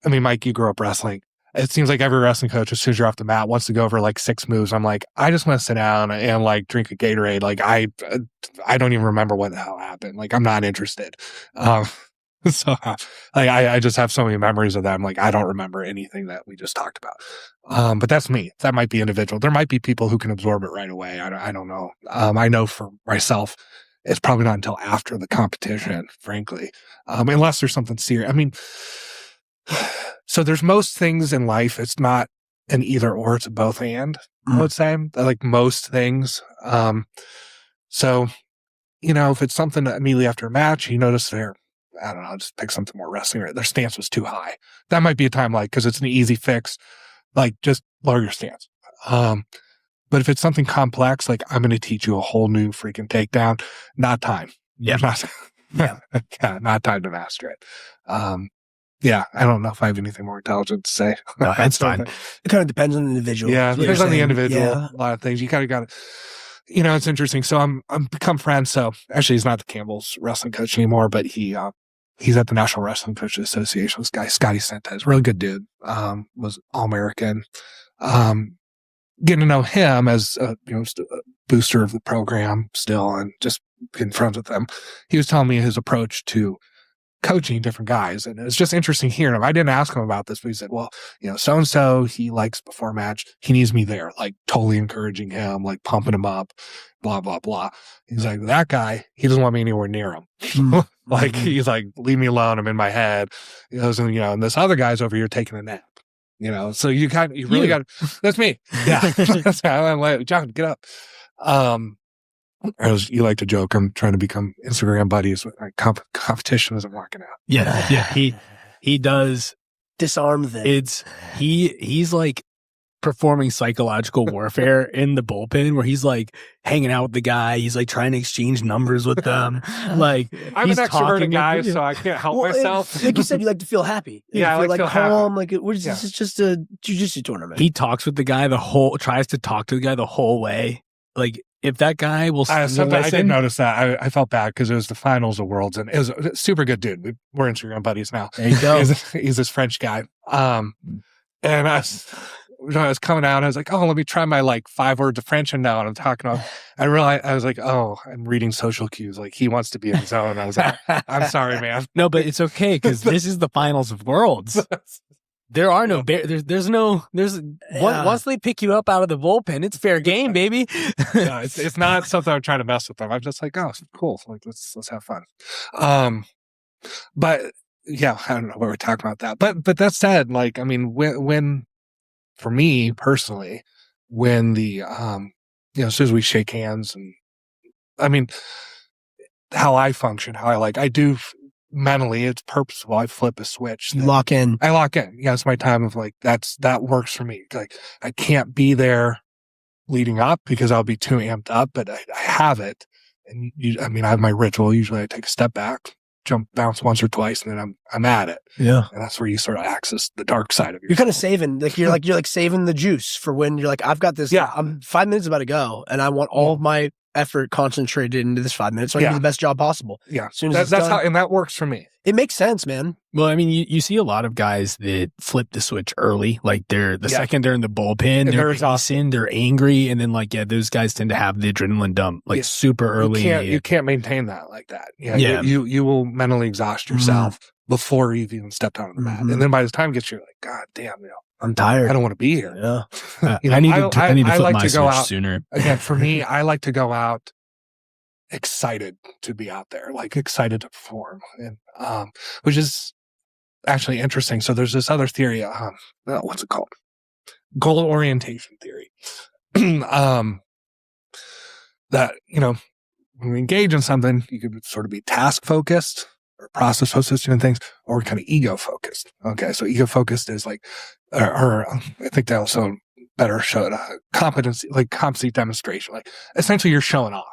Mike, you grew up wrestling. It seems like every wrestling coach, as soon as you're off the mat, wants to go over like 6 moves. I'm like, I just want to sit down and like drink a Gatorade. Like I don't even remember what the hell happened. Like I'm not interested. So I just have so many memories of that. I'm like, I don't remember anything that we just talked about. But that's me. That might be individual. There might be people who can absorb it right away. I don't know. I know for myself, it's probably not until after the competition, frankly, unless there's something serious. So there's most things in life. It's not an either or, it's a both and, I would say, like most things. So, if it's something that immediately after a match, you notice just pick something more wrestling, their stance was too high. That might be a time because it's an easy fix, like just lower your stance. But if it's something complex, like I'm going to teach you a whole new freaking takedown, not time. Yeah. Not time to master it. I don't know if I have anything more intelligent to say. No, that's fine. It kind of depends on the individual. Yeah, it depends on the individual. Yeah. A lot of things. You kind of got to, it's interesting. So I'm become friends. So actually, he's not the Campbell's wrestling coach anymore, but he's at the National Wrestling Coaches Association. This guy, Scotty Sentes, really good dude. Was All-American. Getting to know him as a booster of the program still, and just being friends with him. He was telling me his approach to coaching different guys. And it's just interesting hearing him. I didn't ask him about this, but he said, well, so-and-so, he likes before match, he needs me there, like totally encouraging him, like pumping him up, blah, blah, blah. He's like, that guy, he doesn't want me anywhere near him. Like, he's like, leave me alone. I'm in my head. And this other guy's over here taking a nap, so you really got that's me. Yeah. I'm like, John, get up. You like to joke, I'm trying to become Instagram buddies with my competition isn't working out. Yeah. He does disarm them. He's like performing psychological warfare in the bullpen, where he's like hanging out with the guy. He's like trying to exchange numbers with them. Like, I'm an extroverted guy, so I can't help myself. Like you said, you like to feel happy. Yeah, I like calm. Like, this Yeah. is just a jiu-jitsu tournament. He talks with the guy tries to talk to the guy the whole way. Like, if that guy will I did notice that. I felt bad because it was the finals of Worlds, and it was a super good dude. We're Instagram buddies now. There you go. He's this French guy. And I was coming out, I was like, oh, let me try my like 5 words of French, and now I'm talking about. I realized I was like, oh, I'm reading social cues. Like, he wants to be in his zone. I was like, I'm sorry, man. No, but it's okay because this is the finals of Worlds. There are no once they pick you up out of the bullpen, it's fair game, baby. No, it's not something I'm trying to mess with them. I'm just like, oh, cool. Like, let's have fun. But yeah, I don't know what we're talking about that. But that said, like, I mean, when for me personally, when the, as soon as we shake hands and I mean, how I function, I do mentally, it's purposeful. I flip a switch. You lock in. I lock in. Yeah. It's my time of like, that works for me. Like I can't be there leading up because I'll be too amped up, but I have it. And I have my ritual. Usually I take a step back, bounce once or twice, and then I'm at it. Yeah. And that's where you sort of access the dark side of yourself. You're kind of saving, like you're saving the juice for when you're like, I've got this. Yeah. I'm 5 minutes about to go, and I want all of my effort concentrated into this 5 minutes so I can do the best job possible. Yeah. As soon as that's how, and that works for me. It makes sense, man. Well, I mean, you see a lot of guys that flip the switch early. Like second they're in the bullpen, they're exhausted, they're angry, and then those guys tend to have the adrenaline dump super early. You can't maintain that like that. Yeah. You will mentally exhaust yourself before you've even stepped out on the mat. And then by the time it gets you, like, God damn, I'm tired. I don't want to be here. Yeah. I need to flip my switch sooner. Again, for me, I like to go out excited to be out there, like excited to perform, and which is actually interesting. So there's this other theory. What's it called? Goal orientation theory. That when we engage in something, you could sort of be task focused or process focused doing things, or kind of ego focused. Okay, so ego focused is like, or I think they also better showed competency demonstration. Like essentially, you're showing off.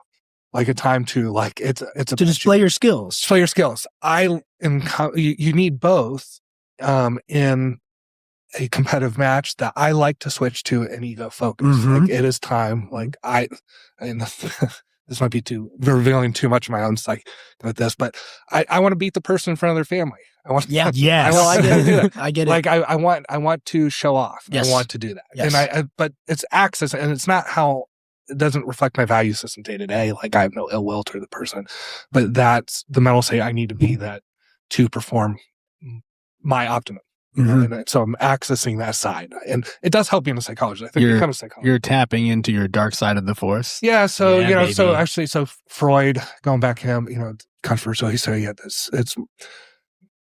Like a time to to display your skills. Display your skills. You need both in a competitive match. That I like to switch to an ego focus. Like it is time. This might be revealing too much of my own psyche with this, but I want to beat the person in front of their family. I want. Yeah. I get it. I get it. Like I want to show off. Yes. I want to do that. Yes. But it's access, and it's not how. It doesn't reflect my value system day to day. Like I have no ill will to the person, but that's the mental state I need to be that to perform my optimum. And so I'm accessing that side, and it does help being a psychologist. I think become a psychologist. You're tapping into your dark side of the force. Yeah. So so Freud, going back to him, controversial. He said,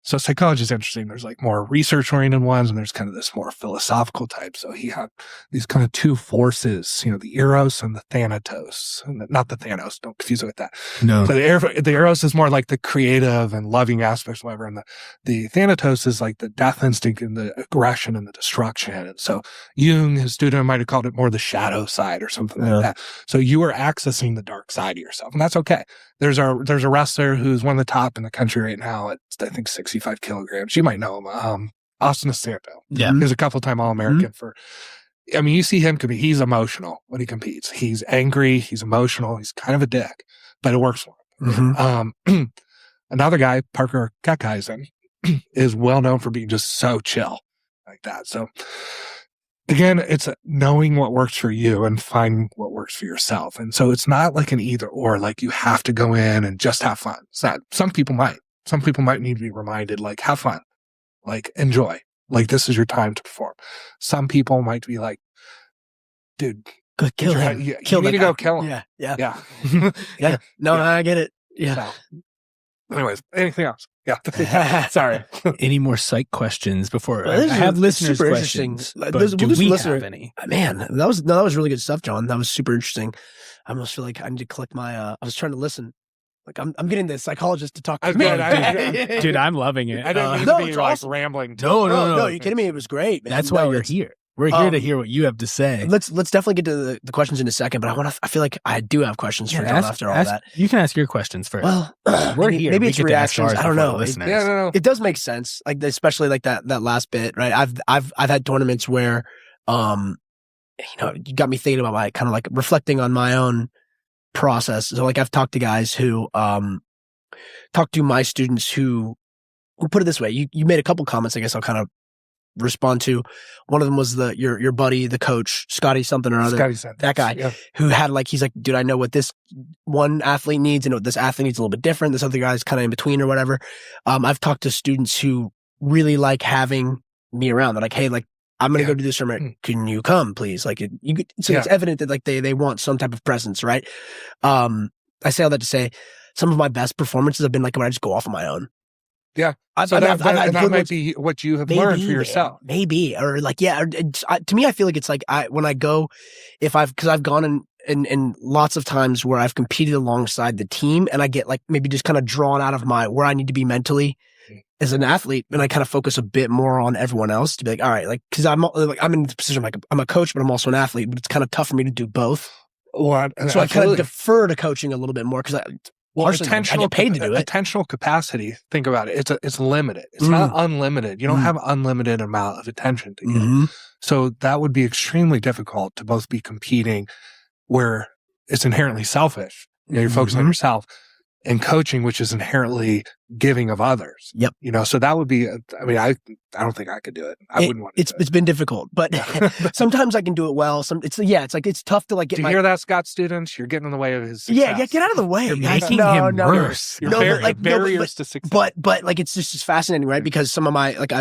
so psychology is interesting. There's like more research-oriented ones, and there's kind of this more philosophical type. So he had these kind of two forces, the Eros and the Thanatos. And not the Thanos, don't confuse it with that. No. So the Eros is more like the creative and loving aspects, whatever. And the Thanatos is like the death instinct and the aggression and the destruction. And so Jung, his student, might have called it more the shadow side or something like that. So you are accessing the dark side of yourself, and that's okay. There's a wrestler who's one of the top in the country right now at, I think, 65 kilograms. You might know him. Austin Santo. Yeah. He's a couple-time All-American you see him compete. He's emotional when he competes. He's angry. He's emotional. He's kind of a dick, but it works for him. Another guy, Parker Kekheisen, is well known for being just so chill like that. So again, it's knowing what works for you and finding what works for yourself. And so it's not like an either or, like you have to go in and just have fun. It's not. Some people might need to be reminded, like, have fun, like enjoy, like this is your time to perform. Some people might be like, dude, go kill him. You need to go kill him. Yeah. No, I get it. Yeah. So, anyways, anything else? Yeah. Sorry. Any more psych questions before I have listeners' questions? But do we have any? Man, that was really good stuff, John. That was super interesting. I almost feel like I need to click my. I was trying to listen. Like I'm getting the psychologist to talk to me. Dude, I'm loving it. I don't need to be awesome. Rambling. No. You kidding me? It was great, man. That's why you're here. We're here to hear what you have to say. Let's definitely get to the questions in a second, but I feel like I do have questions for John after all that. You can ask your questions first. Well, we're here. Maybe it's reactions. I don't know. No. It does make sense. Like especially like that last bit, right? I've had tournaments where, you got me thinking about my kind of like reflecting on my own process. So like I've talked to guys who, talked to my students who, we'll put it this way. You made a couple comments. I guess I'll kind of respond to. One of them was your buddy, the coach, Scotty something or other. That guy who had he's like, dude, I know what this one athlete needs and what this athlete needs a little bit different. This other guy's kind of in between or whatever. I've talked to students who really like having me around. They're like, hey, like, I'm going to go do this tournament. Can you come, please? Like, it's evident that like they want some type of presence, right? I say all that to say some of my best performances have been like when I just go off on my own. Yeah. So that might be what you have learned for yourself. Maybe. Or like, to me, I feel like it's like when I go, because I've gone in lots of times where I've competed alongside the team and I get like maybe just kind of drawn out of where I need to be mentally as an athlete, and I kind of focus a bit more on everyone else to be like, all right, like, cause I'm in the position, like I'm a coach, but I'm also an athlete, but it's kind of tough for me to do both. Well, so I kind of defer to coaching a little bit more because I get paid to do it. Attentional capacity, think about it. It's limited. It's not unlimited. You don't have unlimited amount of attention to give. So that would be extremely difficult to both be competing where it's inherently selfish. You know, you're focused on yourself, and coaching, which is inherently giving of others. Yep. You know, so that would be, I mean, I don't think I could do it. I wouldn't want to. It's been difficult, but sometimes I can do it well. It's tough to like get. Do you hear that, Scott students? You're getting in the way of his success. Yeah, get out of the way. You're making him worse. Barriers to success. But like, it's just fascinating, right? Because some of my, like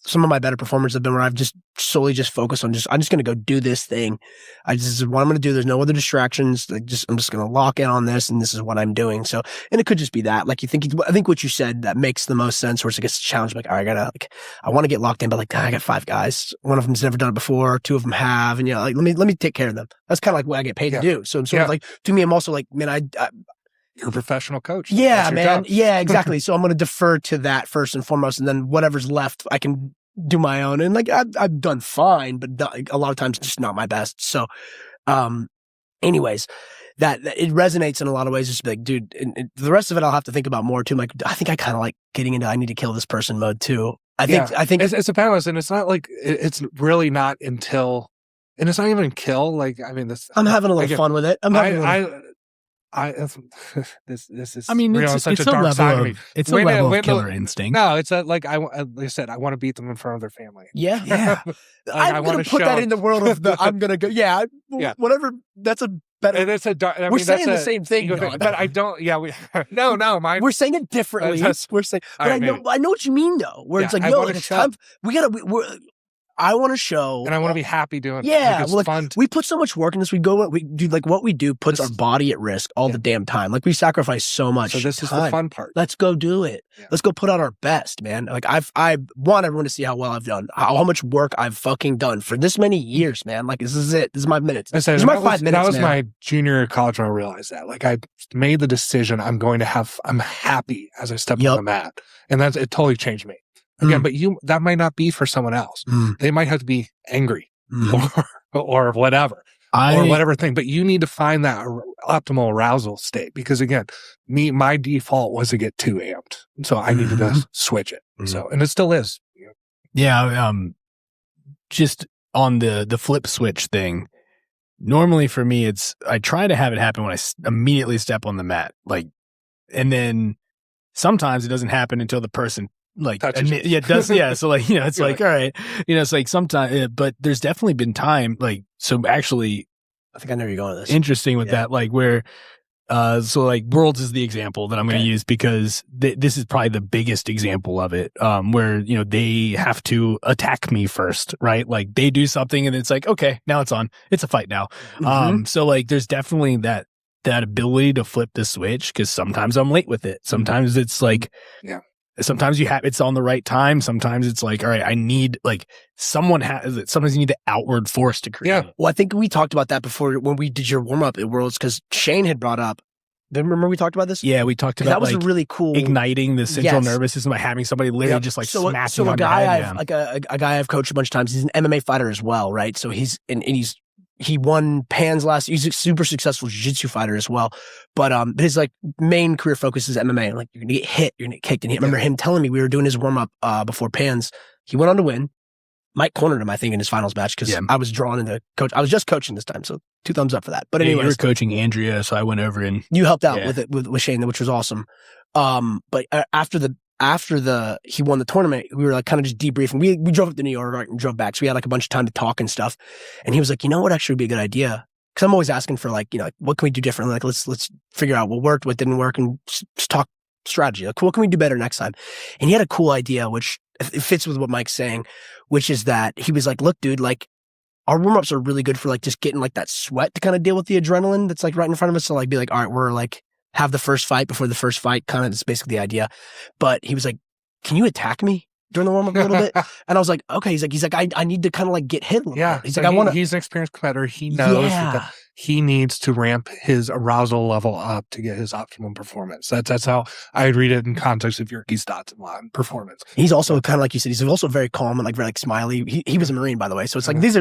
some of my better performers have been where I've just solely just focused on I'm just going to go do this thing. This is what I'm going to do. There's no other distractions. Like I'm just going to lock in on this, and this is what I'm doing. So, and it could just be that, like I think what you said, that makes the most sense, where it's like, it's a challenge. Like, all right, I want to get locked in, but like, I got 5 guys. One of them's never done it before. 2 of them have. And like, let me take care of them. That's kind of like what I get paid to do. So I'm sort of like, to me, I'm also like, man, you're a professional coach. Yeah, man. Yeah, exactly. So I'm going to defer to that first and foremost, and then whatever's left, I can do my own. And like, I've done fine, but a lot of times just not my best. So, anyways, that it resonates in a lot of ways. Just like, dude, and the rest of it, I'll have to think about more too. Like, I think I kind of like getting into, I need to kill this person mode too. I think it's a balance, and it's not like, it's really not until, and it's not even kill. Like, I mean, I'm having a little fun with it. This is, I mean, it's such a dark level side of me. It's a level of killer instinct. No, it's like I said, I want to beat them in front of their family. Yeah. I'm going to put that in the world of I'm going to go. Yeah. Whatever. That's a better. And it's we're saying the same thing, but I don't. Yeah. We're saying it differently. We're saying, but I know what you mean though. Where it's like, yo, it's time. I want to show, and I want to be happy doing it. Yeah, it's fun. We put so much work in this. We do like what we do puts our body at risk all the damn time. Like we sacrifice so much. So this is the fun part. Let's go do it. Yeah. Let's go put out our best, man. Like I want everyone to see how well I've done, how much work I've fucking done for this many years, man. Like this is it. This is my minutes. This is my 5 minutes. That was my junior year of college when I realized that. Like I made the decision. I'm happy as I step on the mat, and it totally changed me. Again, but that might not be for someone else. They might have to be angry or whatever, or whatever thing. But you need to find that optimal arousal state, because again, my default was to get too amped, so I needed to switch it. So, and it still is. Yeah. Just on the flip switch thing. Normally for me, I try to have it happen when I immediately step on the mat, like, and then sometimes it doesn't happen until the person. Like, it does. Yeah. So like, it's like, all right, it's like sometimes, but there's definitely been time, like, so actually, I think I know where you're going with this. Interesting with that, like where, so like Worlds is the example that I'm going to use, because this is probably the biggest example of it, where, they have to attack me first, right? Like they do something and it's like, okay, now it's on. It's a fight now. So like, there's definitely that ability to flip the switch, because sometimes I'm late with it. Sometimes it's like, sometimes it's on the right time. Sometimes it's like, all right, I need like sometimes you need the outward force to create. Yeah. Well, I think we talked about that before when we did your warm up at Worlds, because Shane had brought up. Remember we talked about this? Yeah, we talked about that was like, a really cool igniting the central nervous system by having somebody literally just like smacking on a guy I've coached a bunch of times. He's an MMA fighter as well, right? So he won Pans last. He's a super successful jiu-jitsu fighter as well. But his like main career focus is MMA. Like you're gonna get hit, you're gonna get kicked. And I remember him telling me, we were doing his warm up before Pans. He went on to win. Mike cornered him, I think, in his finals match, because I was drawn into coach. I was just coaching this time, so 2 thumbs up for that. But anyway, you were coaching Andrea, so I went over and you helped out with it with Shane, which was awesome. But after he won the tournament, we were like kind of just debriefing. We drove up to New York and drove back, so we had like a bunch of time to talk and stuff. And he was like, what actually would be a good idea? Because I'm always asking for like, like, what can we do differently? Like, let's figure out what worked, what didn't work, and just talk strategy? Like, what can we do better next time? And he had a cool idea, which it fits with what Mike's saying, which is that he was like, look, dude, like our warm-ups are really good for like just getting like that sweat to kind of deal with the adrenaline that's like right in front of us. So like be like, all right, we're like have the first fight before the first fight. Kind of that's basically the idea. But he was like, can you attack me during the warm-up a little bit? And I was like, okay. He's like, I need to kind of like get hit a little bit. He's so like, he's an experienced competitor. He knows that he needs to ramp his arousal level up to get his optimum performance. That's how I read it in context of Yerke's thoughts and performance. He's also kind of like you said, he's also very calm and like very like smiley. He was a Marine, by the way. So it's like these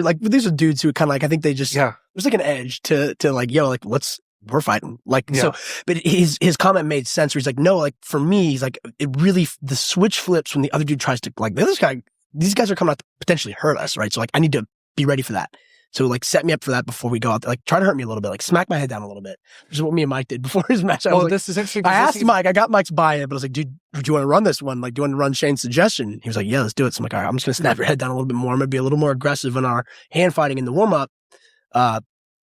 are dudes who kind of like, I think they just there's like an edge to like, yo, like we're fighting. Like so, but his comment made sense where he's like, no, like for me, he's like, it really the switch flips when the other dude tries to like these guys are coming out to potentially hurt us, right? So like I need to be ready for that. So like set me up for that before we go out there. Like try to hurt me a little bit, like smack my head down a little bit. Which is what me and Mike did before his match. This is interesting. I asked Mike, I got Mike's buy-in, but I was like, dude, do you want to run this one? Like, do you want to run Shane's suggestion? He was like, yeah, let's do it. So I'm like, all right, I'm just going to snap your head down a little bit more. I'm going to be a little more aggressive in our hand fighting in the warm-up.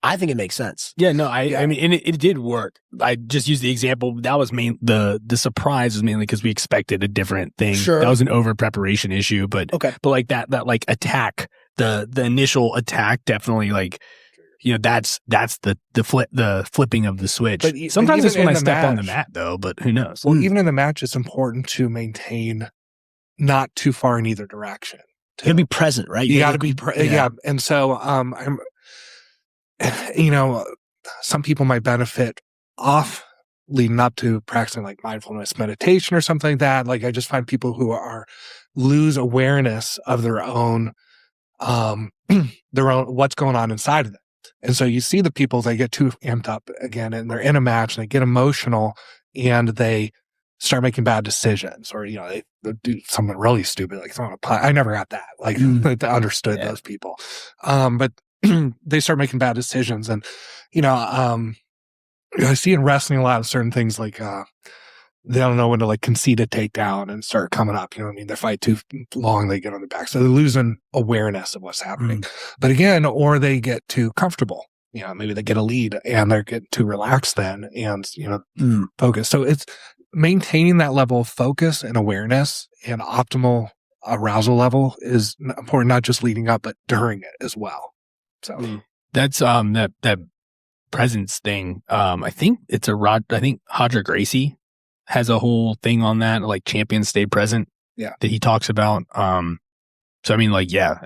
I think it makes sense. Yeah, no, I mean, and it did work. I just used the example. That was the surprise was mainly because we expected a different thing. Sure. That was an over preparation issue, but like that like attack, the initial attack definitely like, you know, that's the flipping of the switch. But sometimes it's when I step on the mat though, but who knows? Well, even in the match, it's important to maintain not too far in either direction. You gotta be present, right? You gotta be And so, you know, some people might benefit off leading up to practicing like mindfulness meditation or something like that. Like I just find people who lose awareness of their own what's going on inside of them. And so you see the people, they get too amped up again and they're in a match and they get emotional and they start making bad decisions, or, you know, they do something really stupid, like throwing a punt. I never got that. Like I understood those people. But they start making bad decisions. And, you know, I see in wrestling a lot of certain things like, they don't know when to like concede a takedown and start coming up. You know what I mean? They fight too long, they get on the back. So they're losing awareness of what's happening. But again, or they get too comfortable. You know, maybe they get a lead and they're getting too relaxed then and, you know, focus. So it's maintaining that level of focus and awareness and optimal arousal level is important, not just leading up, but during it as well. So that's that presence thing. I think it's I think Hodger Gracie has a whole thing on that, like champions stay present. Yeah, that he talks about. So I mean, like, yes.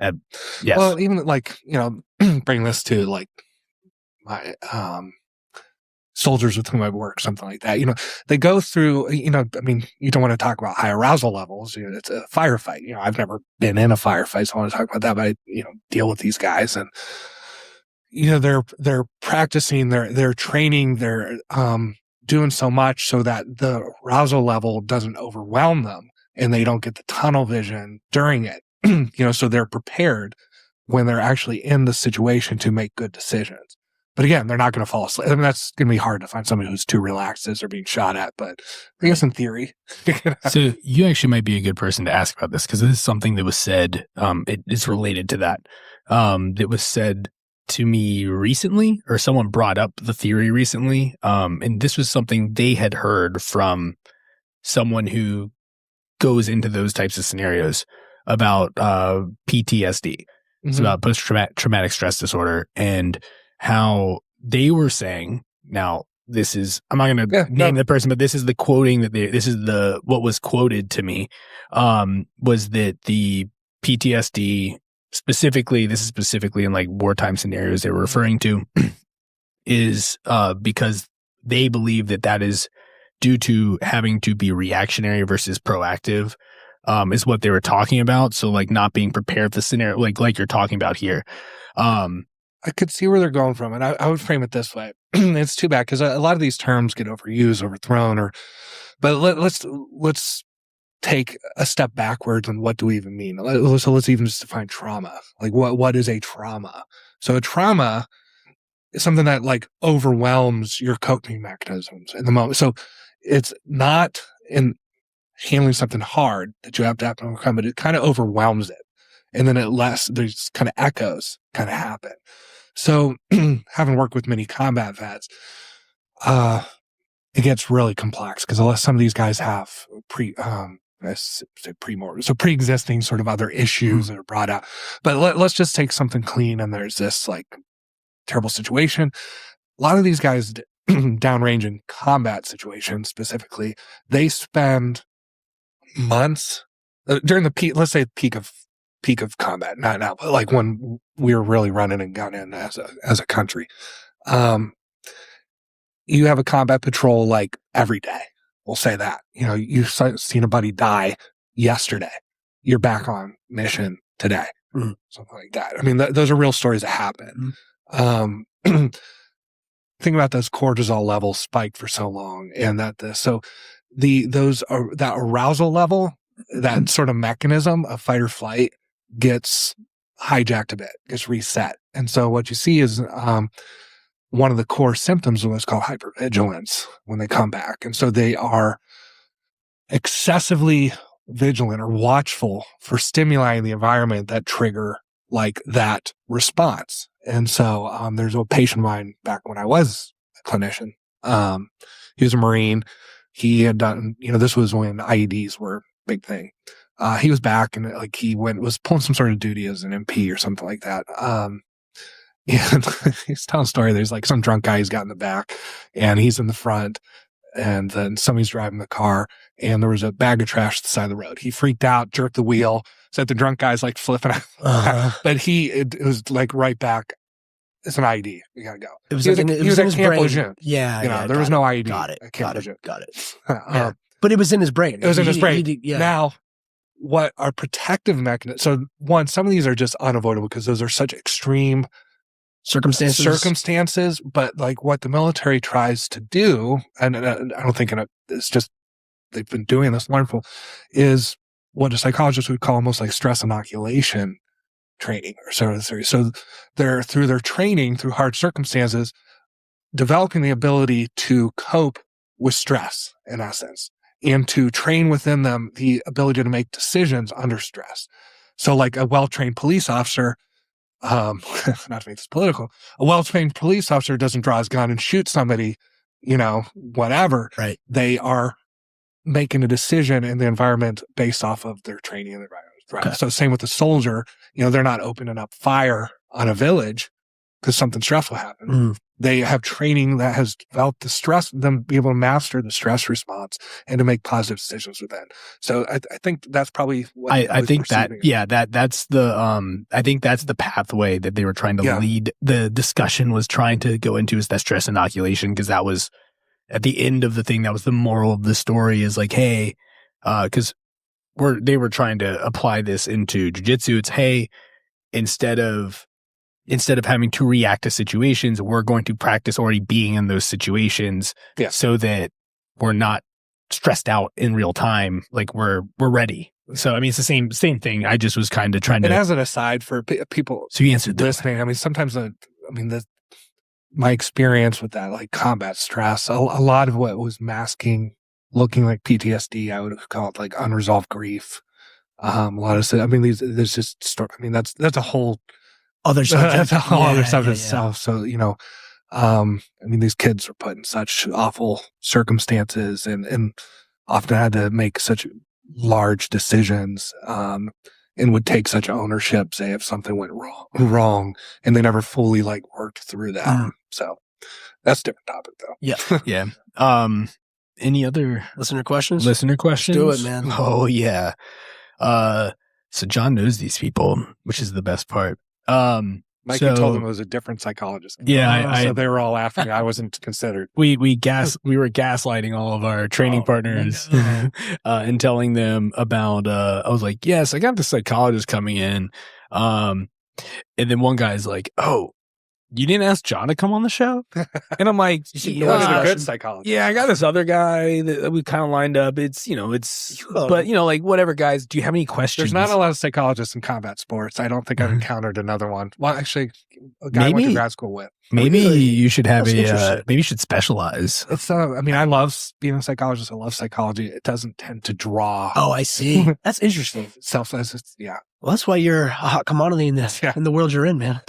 Well, even like, you know, bring this to like my soldiers with whom I work, something like that. You know, they go through. You know, I mean, you don't want to talk about high arousal levels. You know, it's a firefight. You know, I've never been in a firefight, so I want to talk about that. But I, you know, deal with these guys, and you know, they're practicing, they're training, they're doing so much so that the arousal level doesn't overwhelm them, and they don't get the tunnel vision during it. You know, so they're prepared when they're actually in the situation to make good decisions. But again, they're not going to fall asleep. I mean, that's going to be hard to find somebody who's too relaxed as they're being shot at, but I guess in theory. So you actually might be a good person to ask about this, because this is something that was said, it is related to that. That was said to me recently, or someone brought up the theory recently. And this was something they had heard from someone who goes into those types of scenarios about PTSD. It's about post-traumatic stress disorder, and how they were saying, now this is, I'm not going to name the person, but this is the quoting that what was quoted to me, was that the PTSD specifically in like wartime scenarios they were referring to is, because they believe that is due to having to be reactionary versus proactive, is what they were talking about. So like not being prepared for the scenario, like you're talking about here. I could see where they're going from, and I would frame it this way. It's too bad because a lot of these terms get overused, overthrown, but let's take a step backwards and what do we even mean? So let's even just define trauma. Like what is a trauma? So a trauma is something that like overwhelms your coping mechanisms in the moment. So it's not in handling something hard that you have to overcome, but it kind of overwhelms it. And then there's kind of echoes kind of happen. So having worked with many combat vets, it gets really complex because some of these guys have pre-existing sort of other issues that are brought out. But let's just take something clean, and there's this like terrible situation. A lot of these guys downrange in combat situations specifically, they spend months during the peak, let's say peak of combat, not now, but like when we were really running and gunning as a country. You have a combat patrol like every day. We'll say that. You know, you've seen a buddy die yesterday. You're back on mission today. Something like that. I mean, those are real stories that happen. Think about those cortisol levels spiked for so long, and that that arousal level, that sort of mechanism of fight or flight gets hijacked a bit, gets reset. And so what you see is one of the core symptoms of what's called hypervigilance when they come back. And so they are excessively vigilant or watchful for stimuli in the environment that trigger like that response. And so there's a patient of mine back when I was a clinician. He was a Marine. He had done, this was when IEDs were a big thing. He was back and like was pulling some sort of duty as an MP or something like that. And he's telling a story. There's like some drunk guy he's got in the back and he's in the front, and then somebody's driving the car and there was a bag of trash at the side of the road. He freaked out, jerked the wheel, said the drunk guy's like flipping out. But it was like right back. It's an IED. We gotta go. It was in his brain. Yeah. There was no IED. Got it. Yeah. But it was in his brain. It was in his brain. Now, what are protective mechanisms? So one, some of these are just unavoidable because those are such extreme circumstances, but like what the military tries to do, and I don't think it's just they've been doing this wonderful, is what a psychologist would call almost like stress inoculation training or sort of theory. So they're through their training through hard circumstances, developing the ability to cope with stress in essence, and to train within them the ability to make decisions under stress. So like a well-trained police officer, not to make this political, a well-trained police officer doesn't draw his gun and shoot somebody, whatever. Right. They are making a decision in the environment based off of their training in the environment. Right. Okay. So same with the soldier, they're not opening up fire on a village because something stressful happened. They have training that has developed them be able to master the stress response and to make positive decisions within. So I think that's probably what I think that, that's the, I think that's the pathway that they were trying to lead. The discussion was trying to go into is that stress inoculation, because that was at the end of the thing. That was the moral of the story is like, hey, because they were trying to apply this into jiu-jitsu. It's, hey, instead of having to react to situations, we're going to practice already being in those situations so that we're not stressed out in real time. Like we're ready. So, I mean, it's the same thing. I just was kind of trying to. And as an aside for people so you answered listening, I mean, sometimes my experience with that, like combat stress, a lot of what was masking, looking like PTSD, I would have called like unresolved grief. A lot of, I mean, there's just, I mean, that's a whole other subject. That's a whole other subject itself. So, I mean, these kids were put in such awful circumstances and often had to make such large decisions, and would take such ownership, say, if something went wrong, and they never fully like worked through that. So that's a different topic though. Yeah. Yeah. Any other listener questions? Let's do it, man. Oh yeah. So John knows these people, which is the best part. Mikey told him it was a different psychologist. Yeah, so they were all after me. I wasn't considered. We were gaslighting all of our training partners and telling them about. I was like, yes, I got the psychologist coming in, and then one guy's like, oh, you didn't ask John to come on the show? And I'm like, he's a good psychologist. Yeah, I got this other guy that we kind of lined up. But like whatever, guys, do you have any questions? There's not a lot of psychologists in combat sports. I don't think I've encountered another one. Well, actually, a guy I went to grad school with. Maybe you should have maybe you should specialize. It's, I mean, I love being a psychologist. I love psychology. It doesn't tend to draw. Oh, I see. That's interesting. Yeah. Well, that's why you're a hot commodity in the world you're in, man.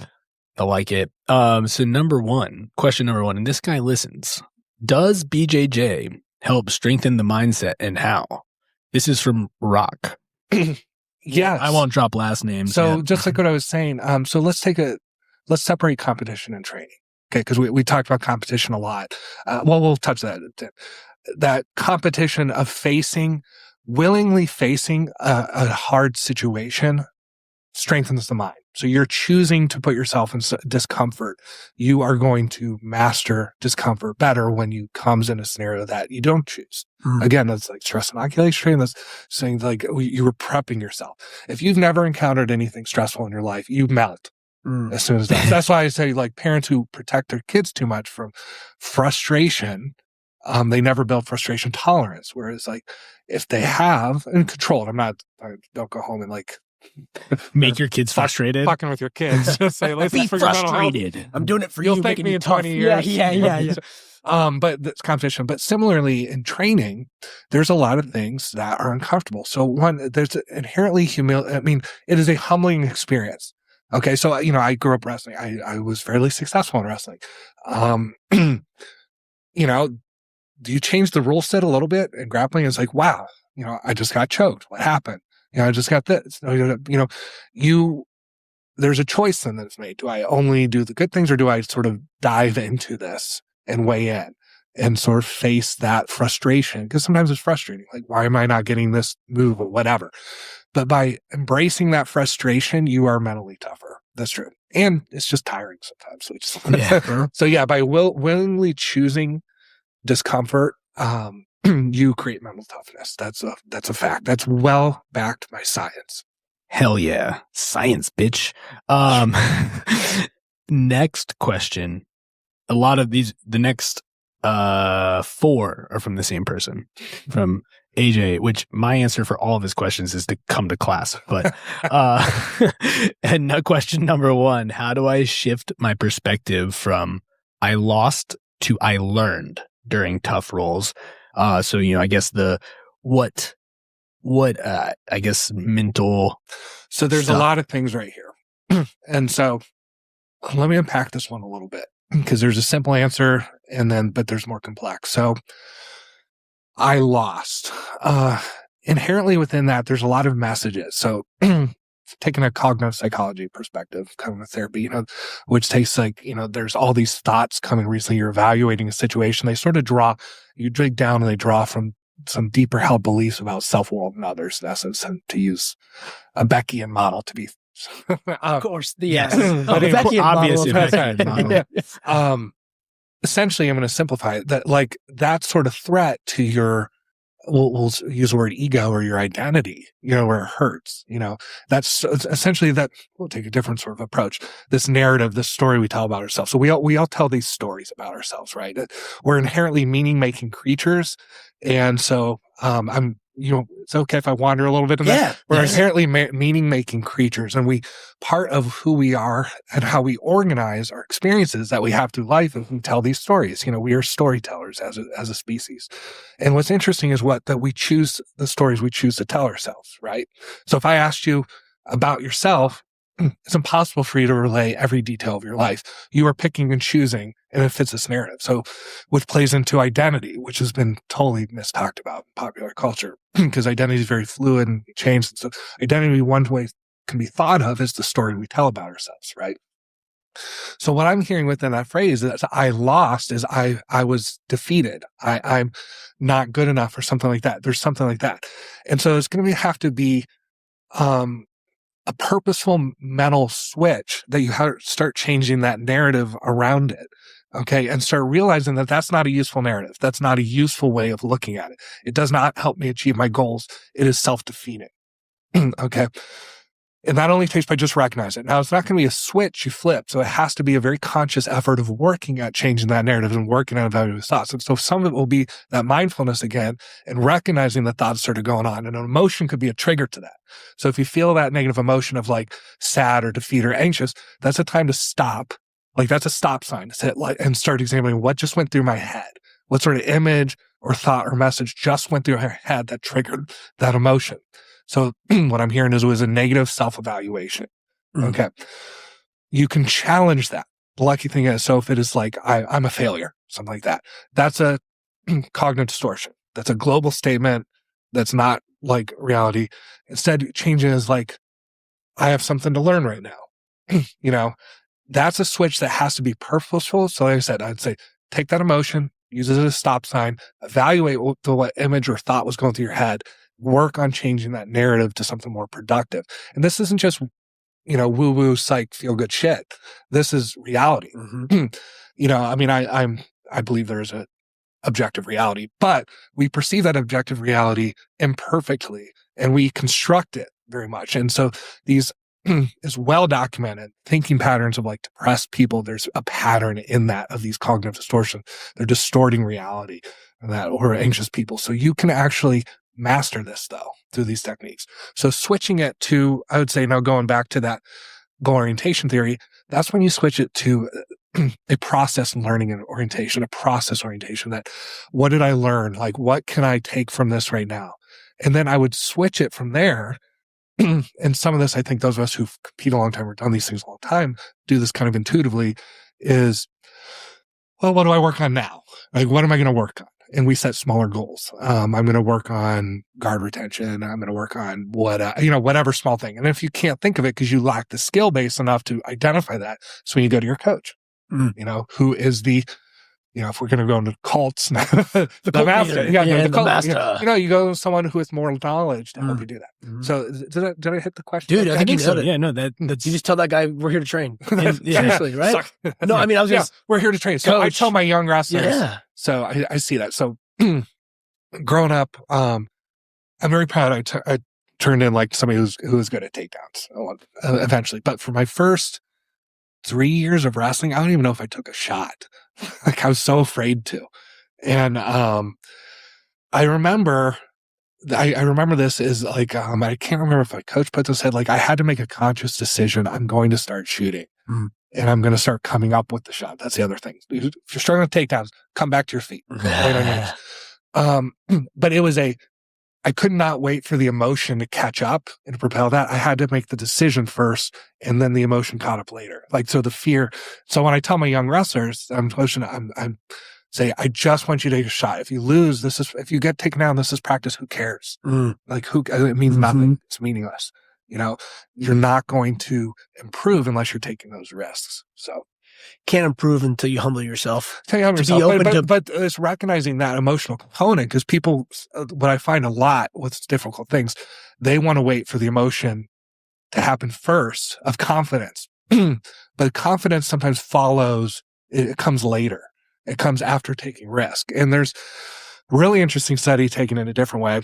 I like it. So question number one, and this guy listens. Does BJJ help strengthen the mindset, and how? This is from Rock. Yes. I won't drop last names. So yet. just like what I was saying, so let's separate competition and training. Okay. Cause we talked about competition a lot. We'll touch that competition of willingly facing a hard situation strengthens the mind. So you're choosing to put yourself in discomfort. You are going to master discomfort better when you comes in a scenario that you don't choose. Again, that's like stress inoculation training. That's saying like you were prepping yourself. If you've never encountered anything stressful in your life, you melt as soon as that's why I say like parents who protect their kids too much from frustration, they never build frustration tolerance. Whereas like if they have and control it, I don't go home and like make your kids frustrated. Fucking with your kids. Just say, let's be frustrated. I'm doing it for You'll you. thank me in 20 years. Yeah. But that's competition. But similarly in training, there's a lot of things that are uncomfortable. So one, there's inherently it is a humbling experience. Okay. So, I grew up wrestling. I was fairly successful in wrestling. Do you change the rule set a little bit? And grappling is like, wow, I just got choked. What happened? I just got this. There's a choice then that's made. Do I only do the good things, or do I sort of dive into this and weigh in and sort of face that frustration? Because sometimes it's frustrating. Like, why am I not getting this move or whatever? But by embracing that frustration, you are mentally tougher. That's true. And it's just tiring sometimes. So yeah, by willingly choosing discomfort, you create mental toughness. That's a fact. That's well backed by science. Hell yeah. Science, bitch. Next question. A lot of the next 4 are from the same person, from AJ, which my answer for all of his questions is to come to class. But and question number 1, how do I shift my perspective from I lost to I learned during tough roles? So, I guess I guess mental. So there's stuff. a lot of things right here. And so let me unpack this one a little bit, because there's a simple answer but there's more complex. So I lost, inherently within that, there's a lot of messages. So taking a cognitive psychology perspective, cognitive therapy, which takes there's all these thoughts coming recently. You're evaluating a situation. They sort of you dig down and they draw from some deeper held beliefs about self-world and others, in essence, and to use a Beckian model to be, of course, yes, Beckian model. Essentially, I'm going to simplify it, that like that sort of threat to your, we'll use the word ego, or your identity, where it hurts, that's essentially that. We'll take a different sort of approach. This narrative, this story we tell about ourselves. So we all tell these stories about ourselves, right? We're inherently meaning-making creatures. And so, it's okay if I wander a little bit in that. We're inherently meaning-making creatures, and part of who we are and how we organize our experiences that we have through life, and we tell these stories. We are storytellers as a species. And what's interesting is that we choose the stories we choose to tell ourselves, right? So if I asked you about yourself, it's impossible for you to relay every detail of your life. You are picking and choosing, and it fits this narrative. So, which plays into identity, which has been totally mistalked about in popular culture, because identity is very fluid and changes. And so identity, one way can be thought of as the story we tell about ourselves, right? So what I'm hearing within that phrase is I lost is I was defeated. I'm not good enough, or something like that. There's something like that. And so it's going to have to be, a purposeful mental switch that you have to start changing that narrative around it. Okay. And start realizing that that's not a useful narrative. That's not a useful way of looking at it. It does not help me achieve my goals. It is self-defeating. Okay. And that only takes by just recognizing it. Now, it's not going to be a switch you flip. So it has to be a very conscious effort of working at changing that narrative and working on evaluating thoughts. And so some of it will be that mindfulness again, and recognizing the thoughts started going on. And an emotion could be a trigger to that. So if you feel that negative emotion of like sad or defeat or anxious, that's a time to stop. Like that's a stop sign to hit and start examining what just went through my head. What sort of image or thought or message just went through my head that triggered that emotion. So what I'm hearing is it was a negative self-evaluation. Okay. You can challenge that. The lucky thing is, so if it is like, I'm a failure. something like that. That's a cognitive distortion. That's a global statement that's not like reality. Instead, changing is like, I have something to learn right now. You know, that's a switch that has to be purposeful. So like I said, I'd say take that emotion, use it as a stop sign, evaluate what image or thought was going through your head, work on changing that narrative to something more productive. And this isn't just, you know, woo-woo, psych, feel-good shit. This is reality. Mm-hmm. You know, I mean, I believe there is a objective reality, but we perceive that objective reality imperfectly and we construct it very much. And so these is well documented thinking patterns of like depressed people. There's a pattern in that of these cognitive distortions. They're distorting reality and that, or anxious people. So you can actually master this though through these techniques. So switching it to, I would say now going back to that goal orientation theory, that's when you switch it to a process learning and orientation, a process orientation that what did I learn? Like, what can I take from this right now? And then I would switch it from there. And some of this, I think those of us who've competed a long time or done these things a long time do this kind of intuitively is, well, what do I work on now? Like, what am I going to work on? And we set smaller goals. I'm going to work on guard retention. I'm going to work on whatever small thing. And if you can't think of it because you lack the skill base enough to identify that, so when you go to your coach, you know, who is the, you know, if we're going to go into cults, the master. The master. You know, you go to someone who has more knowledge to help you do that. Mm-hmm. So did I hit the question? Dude, I think so. It. Yeah, no, that's you just tell that guy we're here to train. Seriously, right? No, I mean, I was just we're here to train. So I tell my young wrestlers. Yeah. So I see that. So growing up, I'm very proud. I turned in like somebody who was good at takedowns eventually. But for my first 3 years of wrestling, I don't even know if I took a shot. Like I was so afraid to. And I remember this is like, I can't remember if my coach put this head, like I had to make a conscious decision. I'm going to start shooting and I'm going to start coming up with the shot. That's the other thing. If you're struggling with takedowns, come back to your feet. Right on your knees. But it was I could not wait for the emotion to catch up and to propel that. I had to make the decision first and then the emotion caught up later. Like, so the fear. So when I tell my young wrestlers, I'm say, I just want you to take a shot. If you lose, if you get taken down, this is practice. Who cares? Like it means nothing. It's meaningless. You know, you're not going to improve unless you're taking those risks. So can't improve until you humble yourself. But it's recognizing that emotional component because people, what I find a lot with difficult things, they want to wait for the emotion to happen first of confidence. But confidence sometimes follows, it comes later. It comes after taking risk. And there's a really interesting study taken in a different way.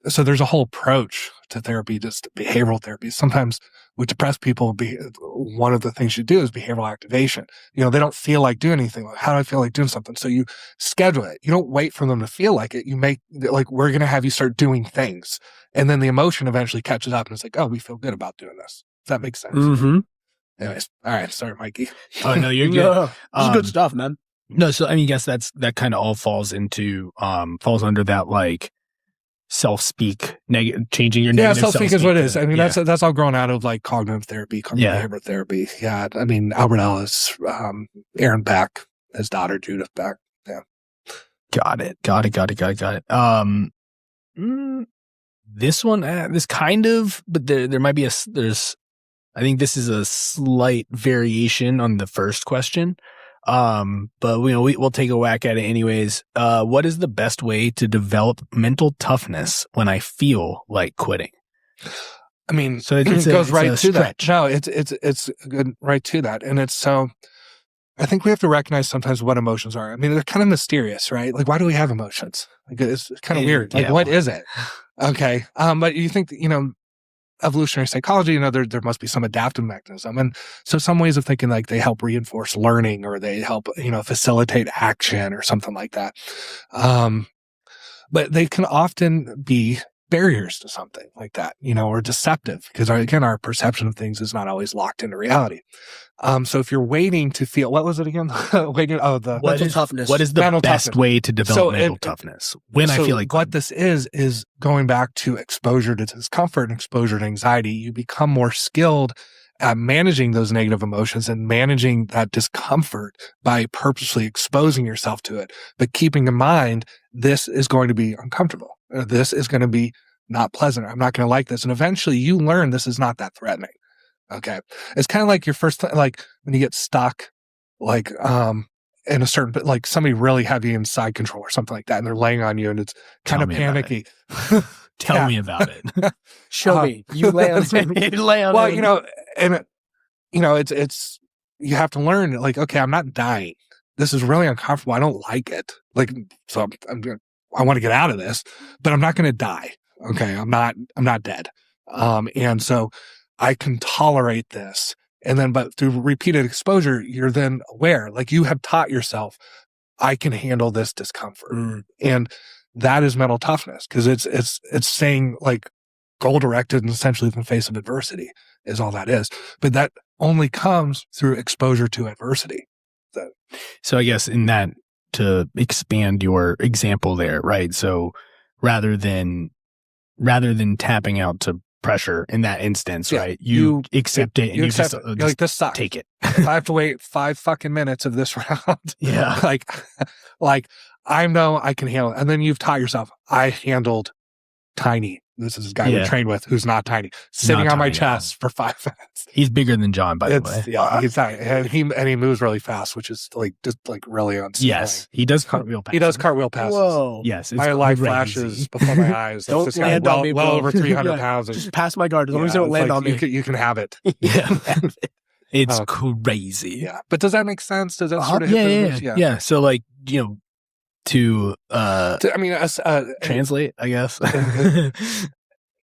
So there's a whole approach to therapy, just behavioral therapy. Sometimes with depressed people, one of the things you do is behavioral activation. You know, they don't feel like doing anything. Like, how do I feel like doing something? So you schedule it. You don't wait for them to feel like it. You make, like, we're going to have you start doing things. And then the emotion eventually catches up and it's like, oh, we feel good about doing this. Does that make sense? Mm-hmm. Anyways, all right. Sorry, Mikey. Oh, no, you're good. No, this is good stuff, man. No, so I mean, I guess that kind of all falls under that, like, self-speak, changing your negative self-speak is what it is. I mean, that's all grown out of like cognitive therapy, behavioral therapy. Yeah. I mean, Albert Ellis, Aaron Beck, his daughter, Judith Beck. Yeah. Got it. This one, this kind of, but there might be I think this is a slight variation on the first question. But we'll take a whack at it anyways. What is the best way to develop mental toughness when I feel like quitting? I mean, so it goes right to that. No, it's good right to that. And it's so, I think we have to recognize sometimes what emotions are. I mean, they're kind of mysterious, right? Like, why do we have emotions? Like, it's kind of weird. Like, what is it? Okay. But you think, evolutionary psychology, there must be some adaptive mechanism. And so some ways of thinking, like, they help reinforce learning or they help, facilitate action or something like that. But they can often be barriers to something like that, or deceptive because our perception of things is not always locked into reality. So if you're waiting to feel, what was it again? Mental toughness. What is the best way to develop mental toughness when I feel like what this is going back to exposure to discomfort and exposure to anxiety. You become more skilled managing those negative emotions and managing that discomfort by purposely exposing yourself to it, but keeping in mind, this is going to be uncomfortable. Or this is going to be not pleasant. I'm not going to like this. And eventually you learn this is not that threatening. Okay. It's kind of like your first, like when you get stuck, like, in a certain, like somebody really heavy in side control or something like that, and they're laying on you and it's kind of panicky. Tell me about it. Show me. You lay on me. Lay on well, me. you know, and it's you have to learn like, okay, I'm not dying. This is really uncomfortable. I don't like it. Like, so I want to get out of this, but I'm not going to die. Okay. I'm not dead. And so I can tolerate this. And then, but through repeated exposure, you're then aware, like you have taught yourself, I can handle this discomfort. And that is mental toughness, because it's saying like goal directed and essentially in the face of adversity is all that is. But that only comes through exposure to adversity. So I guess in that, to expand your example there, right? So rather than tapping out to pressure in that instance, right? You accept it and you just like, this sucks. Take it. If I have to wait 5 fucking minutes of this round, yeah, like I know I can handle it. And then you've taught yourself, I handled Tiny. This is a guy we trained with who's not tiny, sitting on my chest for 5 minutes. He's bigger than John, by the way. Yeah, he's tiny, and he moves really fast, which is like just like really unsettling. Yes, he does cartwheel passes. He does cartwheel passes. Whoa. Yes, my life flashes before my eyes. Don't this land on me, well bro. over 300 pounds. Just pass my guard as long as you don't land on me. You can have it. Yeah, it's crazy. Yeah, but does that make sense? Does that sort of yeah? So like, you know, to translate, I guess.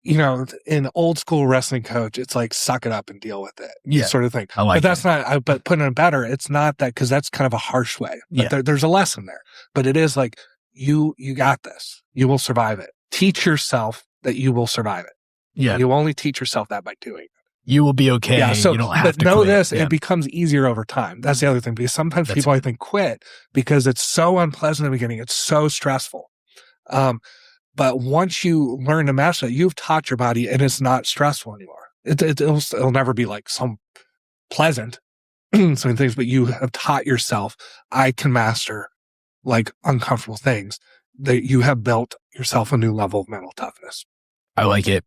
You know, in old school wrestling coach, it's like suck it up and deal with it, sort of thing. I like but that's not. But putting it better, it's not that, because that's kind of a harsh way. But there's a lesson there. But it is like you got this. You will survive it. Teach yourself that you will survive it. Yeah, you only teach yourself that by doing it. You will be okay. Yeah, so you don't have to know quit. this. It becomes easier over time. That's the other thing, because sometimes people I think quit because it's so unpleasant in the beginning. It's so stressful. But once you learn to master it, you've taught your body, and it's not stressful anymore. It'll never be like some pleasant some things, but you have taught yourself, I can master like uncomfortable things. That you have built yourself a new level of mental toughness. I like it.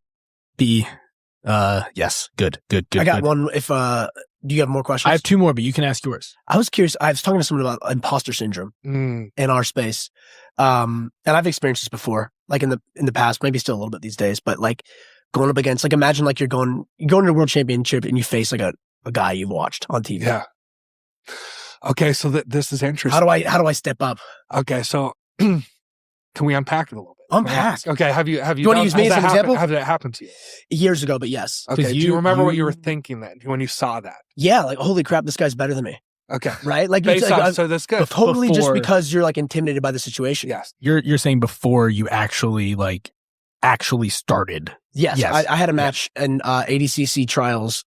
Yes, good. I got one. If do you have more questions? I have 2 more, but you can ask yours. I was curious. I was talking to someone about imposter syndrome in our space, and I've experienced this before, like in the past, maybe still a little bit these days. But like going up against, like imagine like you're going to a world championship and you face like a guy you've watched on TV. Yeah. Okay, so this is interesting. How do I step up? Okay, so can we unpack it a little bit? Unpack. Okay, have you? Do you want to use me as an example? How did that happen to you? Years ago, but yes. Okay. Do you remember what you were thinking then when you saw that? Yeah, like holy crap, this guy's better than me. Okay. Right? Like so that's good. Totally just because you're like intimidated by the situation. Yes. You're saying before you actually started. Yes. I had a match in ADCC trials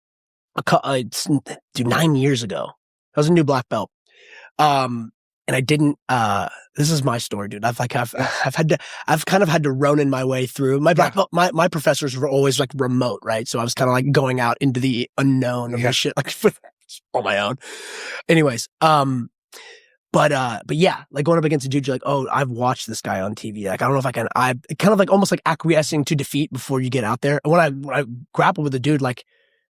9 years ago. I was a new black belt. And I didn't, this is my story, dude. I've kind of had to Ronin my way through. My black belt, my professors were always like remote, right? So I was kind of like going out into the unknown of this shit, like on my own. Anyways, but yeah, like going up against a dude, you're like, oh, I've watched this guy on TV. Like, I don't know if I kind of like almost like acquiescing to defeat before you get out there. And when I grappled with a dude, like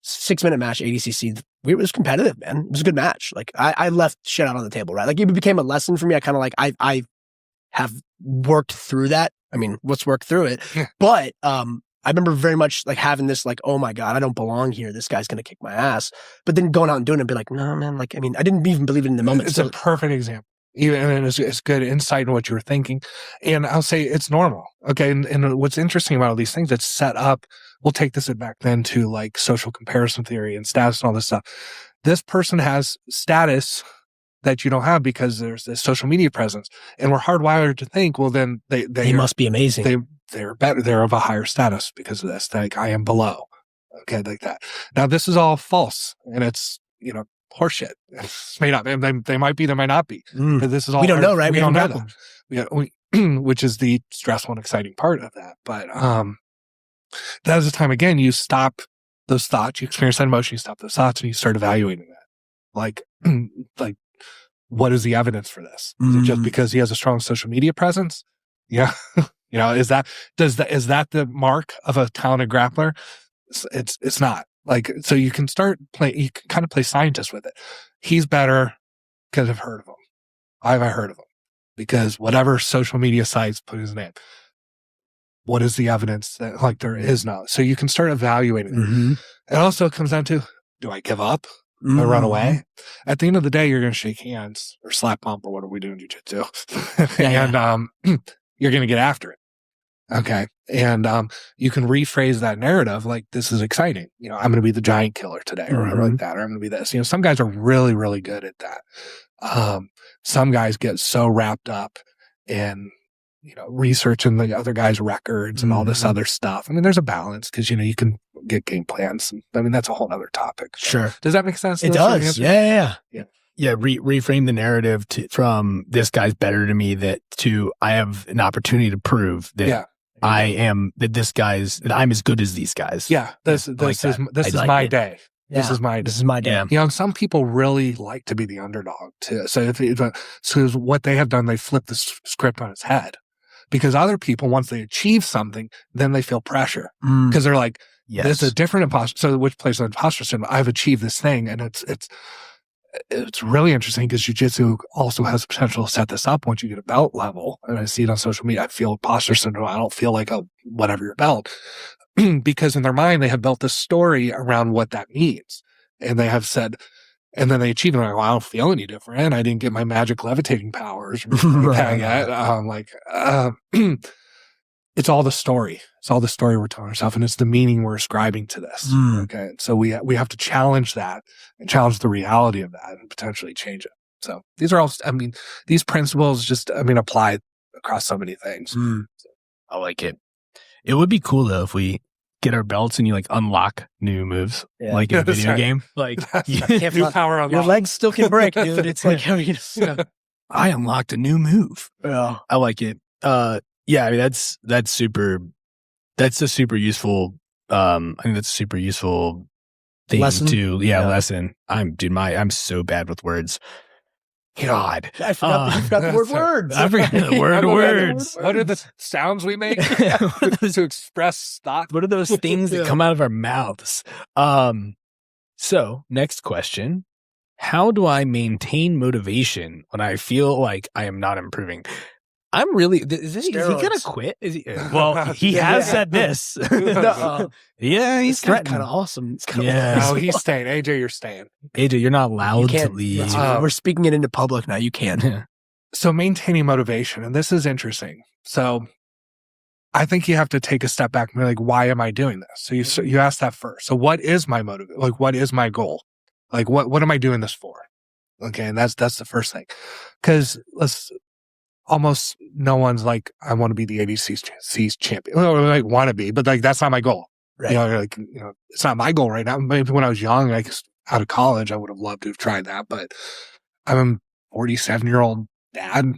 6-minute match, ADCC, it was competitive, man. It was a good match. Like I left shit out on the table, right? Like it became a lesson for me. I kind of like, I have worked through that. I mean, let's work through it. Yeah. But, I remember very much like having this like, oh my God, I don't belong here. This guy's going to kick my ass. But then going out and doing it and be like, no, man, like, I mean, I didn't even believe it in the moment. It's a perfect example. And it's good insight in what you were thinking. And I'll say it's normal. Okay. And what's interesting about all these things, it's set up. We'll take this back then to like social comparison theory and status and all this stuff. This person has status that you don't have because there's this social media presence. And we're hardwired to think, well, then they must be amazing. They're better. They're of a higher status because of this. Like I am below. Okay. Like that. Now this is all false and it's, horseshit. It's made up. They might be, they might not be. But this is all. We don't know, right? We don't know that. Which is the stressful and exciting part of that. But that is the time again you stop those thoughts, you experience that emotion, you stop those thoughts, and you start evaluating that. Like, like, what is the evidence for this? Is it just because he has a strong social media presence? Yeah. Is that the mark of a talented grappler? It's not. Like, so you can kind of play scientist with it. He's better because I've heard of him. I've heard of him because whatever social media sites put his name. What is the evidence that, like, there is no? So you can start evaluating it. It also comes down to, do I give up? Do I run away? At the end of the day, you're going to shake hands or slap bump or what are we doing, jiu-jitsu? And you're going to get after it. Okay. And you can rephrase that narrative like, this is exciting. I'm going to be the giant killer today or whatever like that. Or I'm going to be this. Some guys are really, really good at that. Some guys get so wrapped up in, researching the other guy's records and all this other stuff. I mean, there's a balance because, you can get game plans. I mean, that's a whole other topic. So, sure. Does that make sense? It does. Yeah. Reframe the narrative from this guy's better to me to I have an opportunity to prove that that I'm as good as these guys. Yeah. This is my day. This is my day. Yeah. Some people really like to be the underdog too. So what they have done, they flip the script on its head. Because other people, once they achieve something, then they feel pressure. Because they're like, there's a different imposter. So which plays on imposter syndrome? I've achieved this thing. And it's really interesting because jiu-jitsu also has the potential to set this up once you get a belt level. And I see it on social media. I feel imposter syndrome. I don't feel like a whatever your belt. Because in their mind, they have built this story around what that means. And they have said, and then they achieve it. Like, well, I don't feel any different. I didn't get my magic levitating powers yet. It's all the story. It's all the story we're telling ourselves, and it's the meaning we're ascribing to this. Okay. So we have to challenge that and challenge the reality of that and potentially change it. So these are all, these principles apply across so many things. I like it. It would be cool though if we get our belts and you unlock new moves like in a video game. Like new power unlock. Your legs still can break, dude. It's like I unlocked a new move. Yeah. I like it. That's super. That's a super useful. I think that's a super useful thing lesson? Lesson. I'm so bad with words. God, I forgot the word words. I forgot the word words. What are the sounds we make to express thought? What are those things that come out of our mouths? So next question. How do I maintain motivation when I feel like I am not improving? I'm really, is he going to quit? Is he? Well, he has said this. Yeah, he's kind of awesome. No, he's staying. AJ, you're staying. AJ, you're not allowed to leave. We're speaking it into public now. You can. So maintaining motivation, and this is interesting. So I think you have to take a step back and be like, why am I doing this? So you ask that first. So what is my motive? Like, what is my goal? Like, what am I doing this for? Okay. And that's the first thing. Cause almost no one's like, I want to be the ADC's champion. Well, I want to be, but that's not my goal. Right. It's not my goal right now. Maybe when I was young, out of college, I would have loved to have tried that, but I'm a 47-year-old dad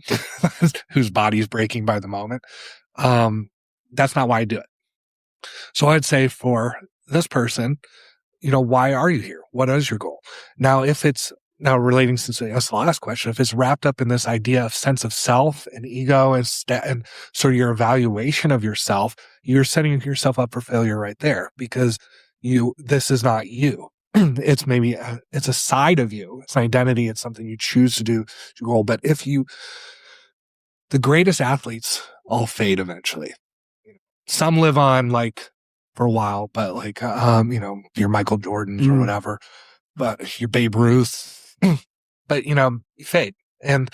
whose body's breaking by the moment. That's not why I do it. So I'd say for this person, why are you here? What is your goal? Now, now relating to that's the last question, if it's wrapped up in this idea of sense of self and ego and sort of your evaluation of yourself, you're setting yourself up for failure right there because this is not you. It's maybe it's a side of you. It's an identity. It's something you choose to do to goal. But the greatest athletes all fade eventually. Some live on for a while, but your Michael Jordans or whatever, but your Babe Ruth, but you fade. And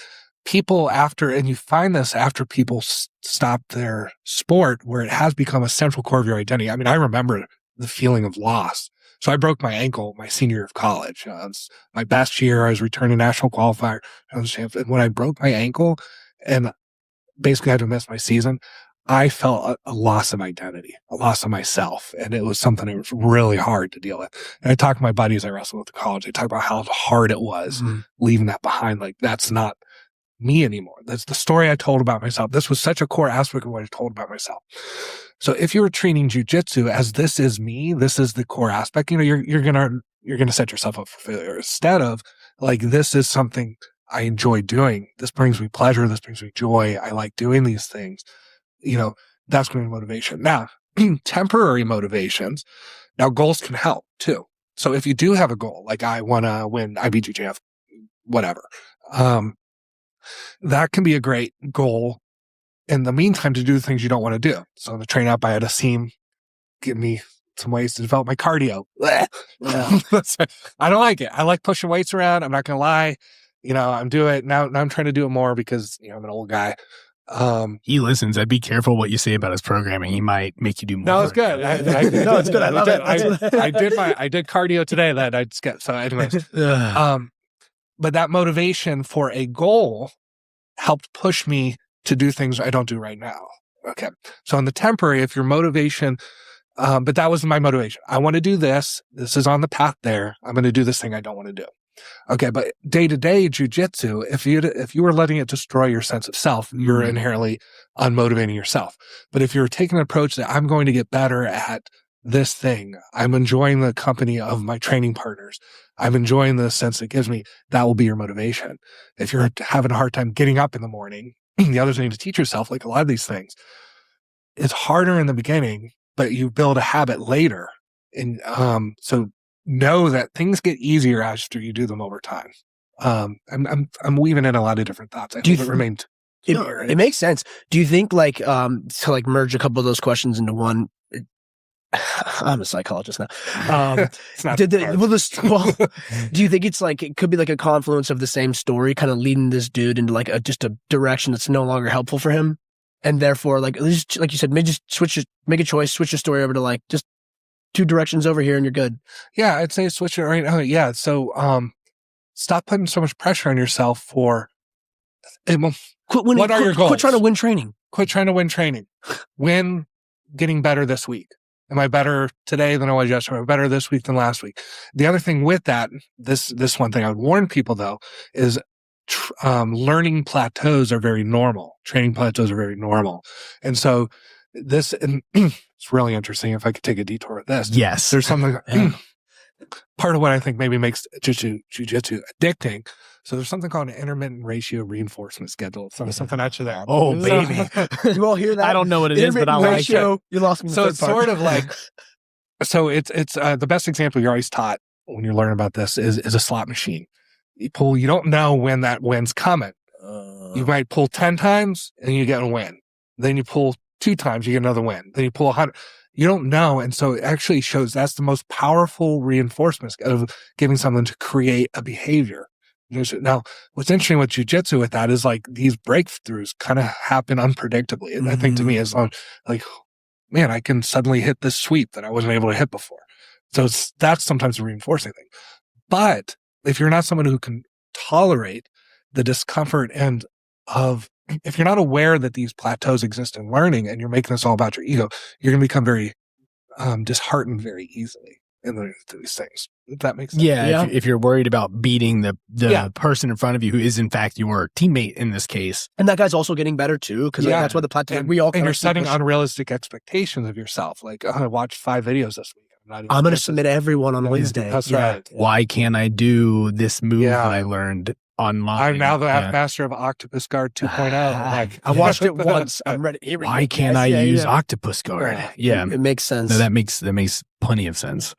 people and you find this after people stop their sport where it has become a central core of your identity. I mean, I remember the feeling of loss. So I broke my ankle my senior year of college. It was my best year. I was returning national qualifier. And when I broke my ankle and basically had to miss my season, I felt a loss of identity, a loss of myself. And it was something that was really hard to deal with. And I talked to my buddies I wrestled with at college. They talked about how hard it was leaving that behind. Like, that's not me anymore. That's the story I told about myself. This was such a core aspect of what I told about myself. So if you were treating jujitsu as this is me, this is the core aspect, you're gonna set yourself up for failure. Instead of like, this is something I enjoy doing. This brings me pleasure. This brings me joy. I like doing these things. That's going to be motivation. Now, temporary motivations. Now, goals can help too. So if you do have a goal, like I want to win IBJJF, whatever, that can be a great goal in the meantime to do the things you don't want to do. So in the train up, I had a seam, give me some ways to develop my cardio. Yeah. I don't like it. I like pushing weights around. I'm not going to lie. I'm doing it now. Now I'm trying to do it more because, I'm an old guy. He listens. I'd be careful what you say about his programming. He might make you do more. No, it's good. No, it's good. I love it. I did cardio today that I skipped. So anyways, but that motivation for a goal helped push me to do things I don't do right now. Okay. So in the temporary, if your motivation, but that was my motivation. I want to do this. This is on the path there. I'm going to do this thing I don't want to do. Okay. But day to day jujitsu, if you were letting it destroy your sense of self, you're inherently unmotivating yourself. But if you're taking an approach that I'm going to get better at this thing, I'm enjoying the company of my training partners, I'm enjoying the sense it gives me, that will be your motivation. If you're having a hard time getting up in the morning, the other thing to teach yourself, like a lot of these things, it's harder in the beginning, but you build a habit later. And so know that things get easier after you do them over time. I'm weaving in a lot of different thoughts. I think it remained. It makes sense. Do you think to merge a couple of those questions into one? I'm a psychologist now. It's not do you think it's it could be like a confluence of the same story, kind of leading this dude into just a direction that's no longer helpful for him, and therefore just, like you said, maybe just make a choice, switch your story over to just two directions over here, and you're good. Yeah, I'd say switch it right now. Yeah, so stop putting so much pressure on yourself for. What are your goals? Quit trying to win training. Quit trying to win training. Win getting better this week. Am I better today than I was yesterday? Am I better this week than last week? The other thing with that, this one thing I would warn people though, is learning plateaus are very normal. Training plateaus are very normal. And so it's really interesting. If I could take a detour with this. Yes. There's something, part of what I think maybe makes jujitsu addicting. So there's something called an intermittent ratio reinforcement schedule. So something out there. Oh, baby. You all hear that? I don't know what it is, but I like it. You lost me. So it's sort of it's the best example you're always taught when you're learning about this is a slot machine. You don't know when that win's coming. You might pull 10 times and you get a win. Then you pull 2 times, you get another win. Then you pull 100. You don't know. And so it actually shows that's the most powerful reinforcement of giving something to create a behavior. Now, what's interesting with jujitsu with that is these breakthroughs kind of happen unpredictably. And I think to me is man, I can suddenly hit this sweep that I wasn't able to hit before. So that's sometimes a reinforcing thing. But if you're not someone who can tolerate the discomfort if you're not aware that these plateaus exist in learning and you're making this all about your ego, you're going to become very disheartened very easily in these things. If that makes sense. Yeah. If you're worried about beating the person in front of you who is in fact your teammate in this case. And that guy's also getting better too, because that's why the plateau, and you're setting unrealistic expectations of yourself. I watched 5 videos this week. I'm going to submit everyone on Wednesday. That's right. Why can't I do this move that I learned online? I'm now the master of Octopus Guard 2.0. I watched it once. I'm ready. Why can't I use Octopus Guard? Yeah. It makes sense. No, that makes plenty of sense.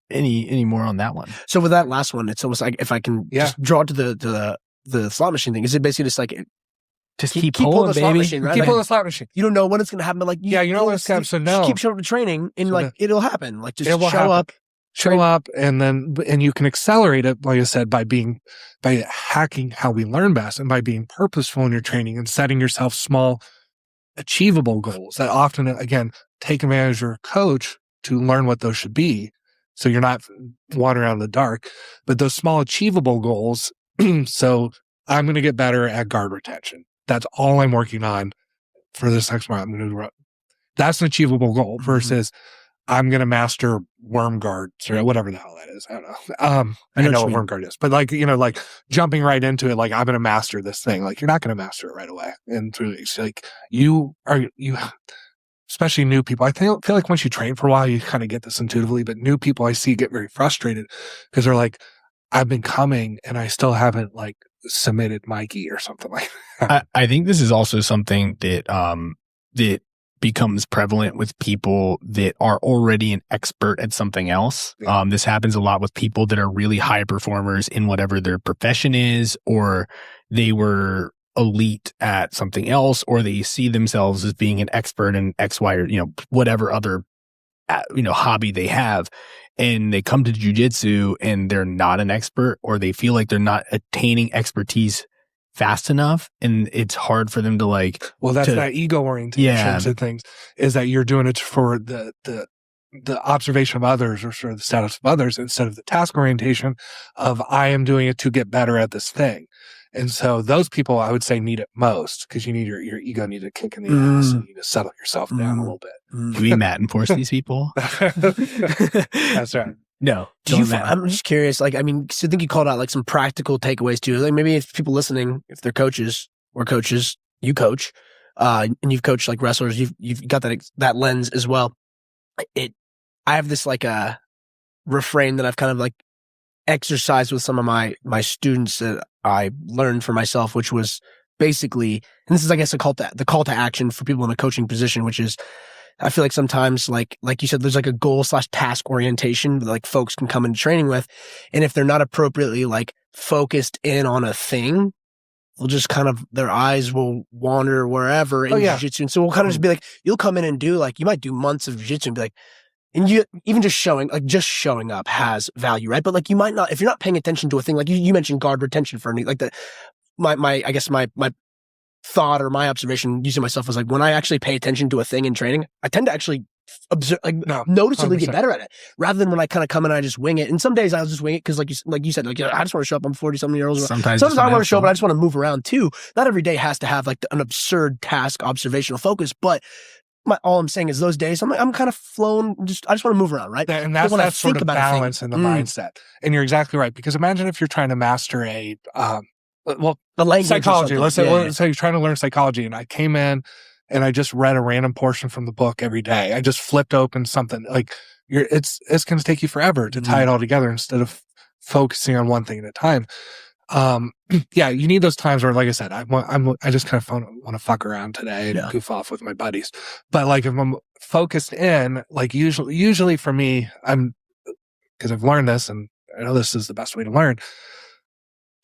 Any more on that one? So with that last one, it's almost like if I can just draw it to the slot machine thing, is it basically just keep pulling the slot machine, right? Keep pulling the slot machine. You don't know when it's going to happen, but you know when it's going to happen. So no, just keep showing up to training, and it'll happen. Just show up, and you can accelerate it, like I said, by hacking how we learn best, and by being purposeful in your training and setting yourself small, achievable goals that often, again, take advantage of your coach to learn what those should be. So you're not wandering around in the dark, but those small achievable goals. So I'm going to get better at guard retention. That's all I'm working on for this next month. That's an achievable goal versus I'm going to master worm guards or whatever the hell that is. I don't know. I know what worm guard is, but like, like jumping right into it, like I'm going to master this thing. Like you're not going to master it right away. And it's like you, especially new people. I feel like once you train for a while, you kind of get this intuitively, but new people I see get very frustrated because they're like, I've been coming and I still haven't like submitted Mikey or something like that. I think this is also something that, that becomes prevalent with people that are already an expert at something else. Yeah. This happens a lot with people that are really high performers in whatever their profession is, or they were elite at something else, or they see themselves as being an expert in X, Y, or, whatever other, hobby they have. And they come to jiu-jitsu and they're not an expert, or they feel like they're not attaining expertise fast enough, and it's hard for them to like. Well, that's that ego orientation to things, is that you're doing it for the observation of others or sort of the status of others instead of the task orientation of I am doing it to get better at this thing. And so those people I would say need it most, because you need your ego need to kick in the ass and you need to settle yourself down a little bit. Can we Matt enforce these people? That's right. No. I'm just curious. Like, I mean, so I think you called out like some practical takeaways too. Like maybe if people listening, if they're coaches or coaches, you coach, and you've coached like wrestlers, you've got that lens as well. I have this like a refrain that I've kind of like exercised with some of my students that I learned for myself, which was basically, and this is, I guess, the call to action for people in a coaching position, which is, I feel like sometimes, like you said, there's like a goal/task orientation that like folks can come into training with. And if they're not appropriately like focused in on a thing, they'll just kind of, their eyes will wander wherever in jiu-jitsu. And so we'll kind of just be like, you'll come in and do like, you might do months of jiu-jitsu and be like, and you even just showing up has value, right? But like you might not, if you're not paying attention to a thing, like you mentioned guard retention for like I guess my thought or my observation using myself was like, when I actually pay attention to a thing in training, I tend to actually observe, like noticeably 100%. Get better at it, rather than when I kind of come in and I just wing it. And some days I'll just wing it because like you said, like, I just want to show up. I'm 40-something-year-old. Sometimes I want to show up, but I just want to move around too. Not every day has to have like an absurd task observational focus, but all I'm saying is those days I'm kind of flown. I just want to move around, right? And that's that sort of balance in the mindset. And you're exactly right, because imagine if you're trying to master a language, psychology. Let's say you're trying to learn psychology, and I came in and I just read a random portion from the book every day. I just flipped open something. Like it's going to take you forever to tie it all together instead of focusing on one thing at a time. You need those times where, like I said, I just kind of want to fuck around today and goof off with my buddies. But like if I'm focused in, like usually for me, because I've learned this, and I know this is the best way to learn.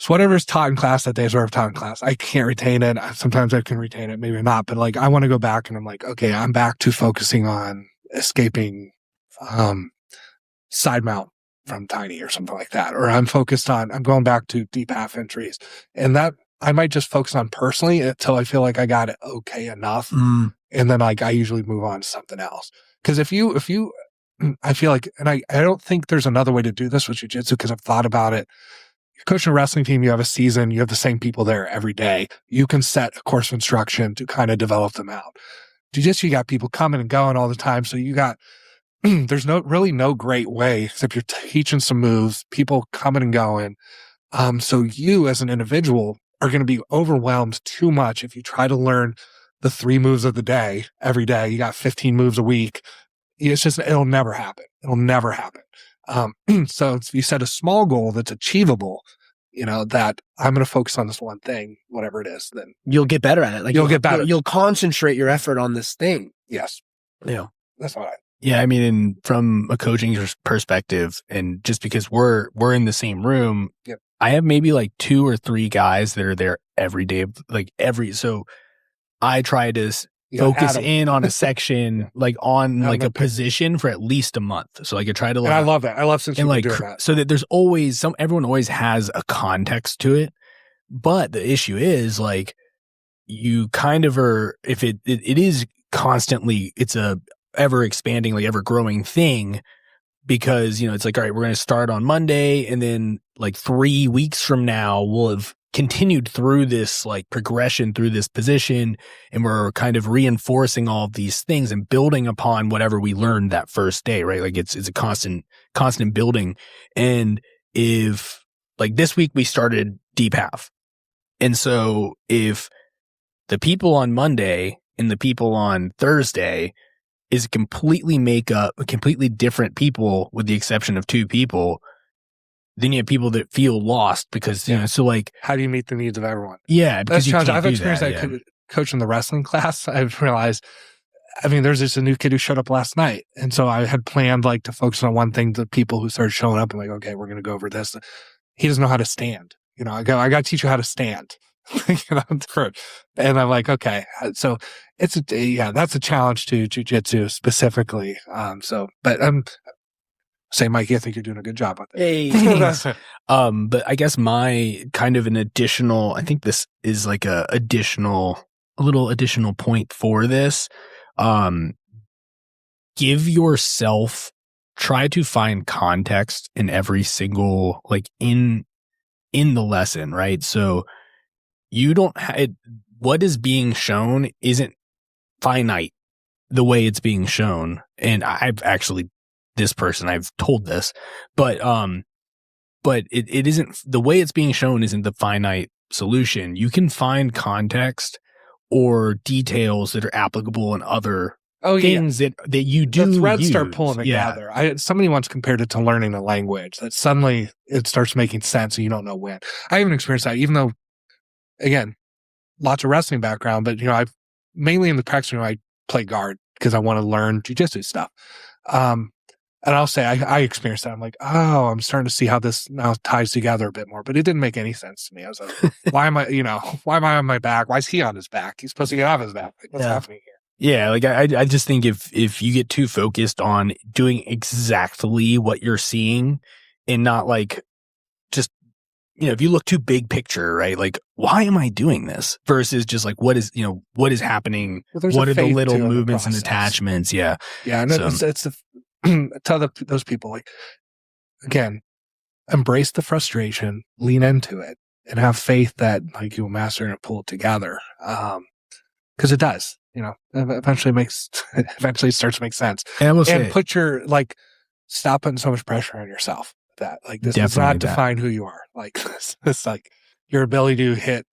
So whatever's taught in class that day is what I've taught in class. I can't retain it. Sometimes I can retain it, maybe not. But like I want to go back and I'm like, okay, I'm back to focusing on escaping side mount from Tiny or something like that. Or I'm going back to deep half entries. And that I might just focus on personally until I feel like I got it okay enough. And then like I usually move on to something else. Because if you I feel like, and I don't think there's another way to do this with jiu-jitsu, because I've thought about it. You're coaching a wrestling team, you have a season, you have the same people there every day. You can set a course of instruction to kind of develop them out. Jiu-jitsu, you got people coming and going all the time. So you got, there's really no great way, except you're teaching some moves, people coming and going. So you as an individual are going to be overwhelmed too much if you try to learn the 3 moves of the day every day. You got 15 moves a week. It's just, it'll never happen. It'll never happen. So if you set a small goal that's achievable, that I'm going to focus on this one thing, whatever it is, then you'll get better at it. Like you'll get better. You'll concentrate your effort on this thing. Yes. Yeah. That's what I mean, from a coaching perspective, and just because we're in the same room, I have maybe like 2 or 3 guys that are there every day, so I try to focus in on a section, like on like a position for at least a month. So like I try to, and I love that. I love since you're doing that. So that there's always everyone always has a context to it. But the issue is like you kind of are, if it is constantly, it's a ever expanding, like ever growing thing, because, it's like, all right, we're going to start on Monday, and then like 3 weeks from now, we'll have continued through this like progression through this position, and we're kind of reinforcing all of these things and building upon whatever we learned that first day, right? Like it's a constant building. And if like this week we started deep half. And so if the people on Monday and the people on Thursday is completely different people with the exception of 2 people, then you have people that feel lost because, you know, so like. How do you meet the needs of everyone? Yeah. Because you can't I've experienced that coaching the wrestling class. I've realized, I mean, there's just a new kid who showed up last night. And so I had planned like to focus on one thing. The people who started showing up, I'm like, okay, we're going to go over this. He doesn't know how to stand. You know, I got to teach you how to stand. You know, and I'm like, okay. So that's a challenge to jujitsu specifically. But say, Mikey, I think you're doing a good job with it. Hey. But I guess my kind of an additional, I think this is like a little additional point for this. Give yourself, try to find context in every single, like in the lesson, right? So you don't what is being shown isn't finite the way it's being shown. And I've actually, I've told this, but it isn't the way it's being shown isn't the finite solution. You can find context or details that are applicable in other things that you do. The threads start pulling together. Somebody once compared it to learning a language that suddenly it starts making sense and you don't know when. I haven't experienced that, even though, again, lots of wrestling background, but you know, I've mainly in the practice, I play guard because I want to learn jujitsu stuff. And I'll say I experienced that. I'm like, oh, I'm starting to see how this now ties together a bit more. But it didn't make any sense to me. I was like, why am I on my back? Why is he on his back? He's supposed to get off his back. Like, what's happening here? Yeah, like I just think if you get too focused on doing exactly what you're seeing and not like just, you know, if you look too big picture, right? Like, why am I doing this? Versus just like what is happening? Well, what are the little movements and attachments? Yeah. Yeah. And it's tell those people, like, again, embrace the frustration, lean into it, and have faith that like you'll master and pull it together. Because it does, you know, eventually it starts to make sense. And put your, like, stop putting so much pressure on yourself. That like this does not define who you are. Like it's like your ability to hit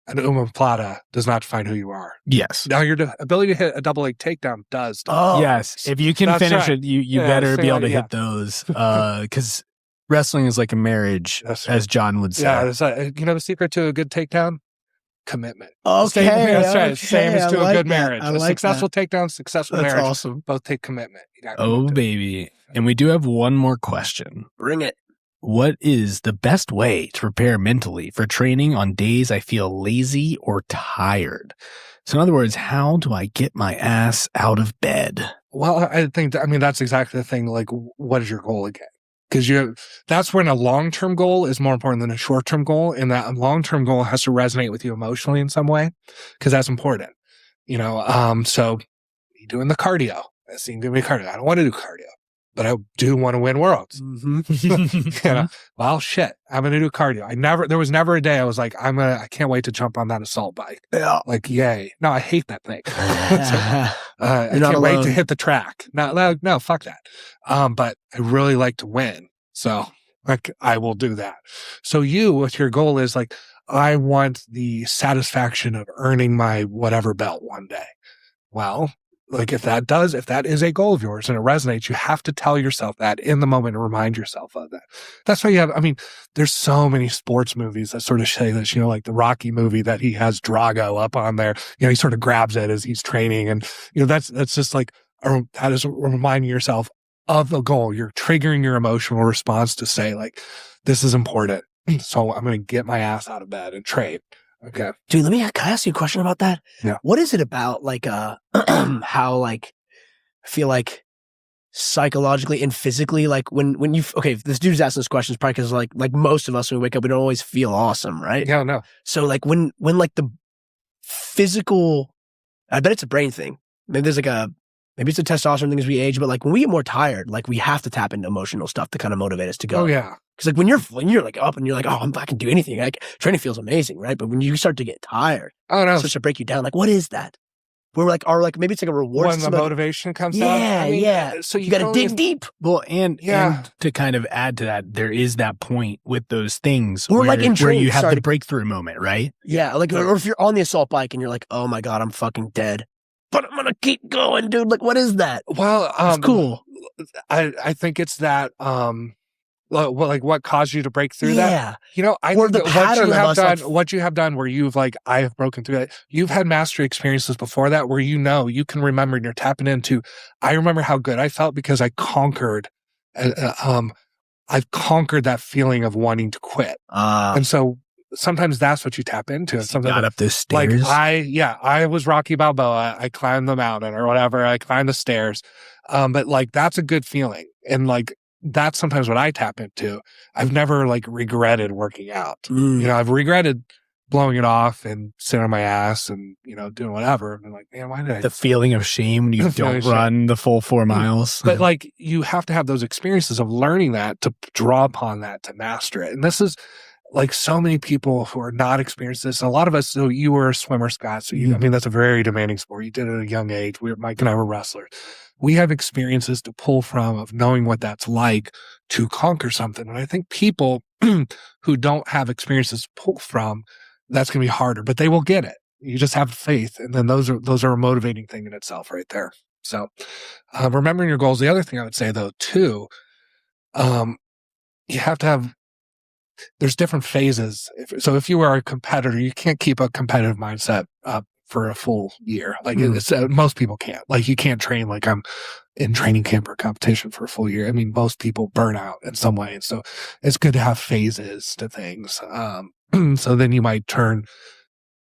an omoplata does not define who you are. Yes. Now your ability to hit a double leg takedown does. Oh, yes. If you can finish it, you better be able to hit those. Because wrestling is like a marriage, as John would say. Yeah. It's like, you know, the secret to a good takedown? Commitment. Okay. That's right. Same as to a good marriage. A successful takedown, successful marriage. That's awesome. Both take commitment. Oh, baby. And we do have one more question. Bring it. What is the best way to prepare mentally for training on days I feel lazy or tired? So in other words, how do I get my ass out of bed? Well, I mean, that's exactly the thing. Like, what is your goal again? Because that's when a long-term goal is more important than a short-term goal. And that long-term goal has to resonate with you emotionally in some way, because that's important. You know, so you doing the cardio. I seem to be cardio. I don't want to do cardio, but I do want to win worlds. Mm-hmm. You know, well, shit, I'm going to do cardio. There was never a day I was like, I can't wait to jump on that assault bike. Yeah. Like, yay. No, I hate that thing. I can't wait to hit the track. No, fuck that. But I really like to win. So like, I will do that. So what your goal is like, I want the satisfaction of earning my whatever belt one day. Well, like if that is a goal of yours and it resonates, you have to tell yourself that in the moment and remind yourself of that. That's why there's so many sports movies that sort of say this, you know, like the Rocky movie that he has Drago up on there. You know, he sort of grabs it as he's training. And, you know, that's just like, that is reminding yourself of the goal. You're triggering your emotional response to say like, this is important. So I'm going to get my ass out of bed and train. Okay. Dude, can I ask you a question about that? Yeah. What is it about like, how like, I feel like psychologically and physically, like when this dude's asking this question is probably because like most of us when we wake up, we don't always feel awesome, right? Yeah, no. So like when like the physical, I bet it's a brain thing. Maybe there's like maybe it's a testosterone thing as we age, but like when we get more tired, like we have to tap into emotional stuff to kind of motivate us to go. Oh yeah. Because like when you're like up and you're like, oh, I can do anything. Like training feels amazing, right? But when you start to get tired, oh no, it starts to break you down. Like what is that? We're like, or like maybe it's like a reward. When the motivation comes out. Yeah, yeah. So you got to dig deep. Well, and to kind of add to that, there is that point with those things or like in where you have the breakthrough moment, right? Yeah, like or if you're on the assault bike and you're like, oh my God, I'm fucking dead, but I'm gonna keep going, dude. Like, what is that? Well, it's cool. I think it's that like what caused you to break through that? You know, I think that what you have done where you've like, I have broken through that. You've had mastery experiences before that where you can remember and you're tapping into. I remember how good I felt because I conquered, I've conquered that feeling of wanting to quit. And so sometimes that's what you tap into. Sometimes got up those stairs. Like I was Rocky Balboa. I climbed the mountain or whatever. I climbed the stairs. But like, that's a good feeling. And like, that's sometimes what I tap into. I've never like regretted working out. You know, I've regretted blowing it off and sitting on my ass and, you know, doing whatever. And like, man, why did I? The feeling of shame when you don't run the full 4 miles. But like, you have to have those experiences of learning that to draw upon that to master it. And this is like so many people who are not experienced this. A lot of us, so you were a swimmer, Scott. So I mean, that's a very demanding sport. You did it at a young age. Mike and I were wrestlers. We have experiences to pull from of knowing what that's like to conquer something. And I think people who don't have experiences to pull from, that's going to be harder, but they will get it. You just have faith. And then those are a motivating thing in itself right there. So, remembering your goals. The other thing I would say though, too, you have to have, there's different phases. So if you are a competitor, you can't keep a competitive mindset up for a full year. Like most people can't. Like you can't train like I'm in training camp or competition for a full year. I mean, most people burn out in some way. And so it's good to have phases to things. So then you might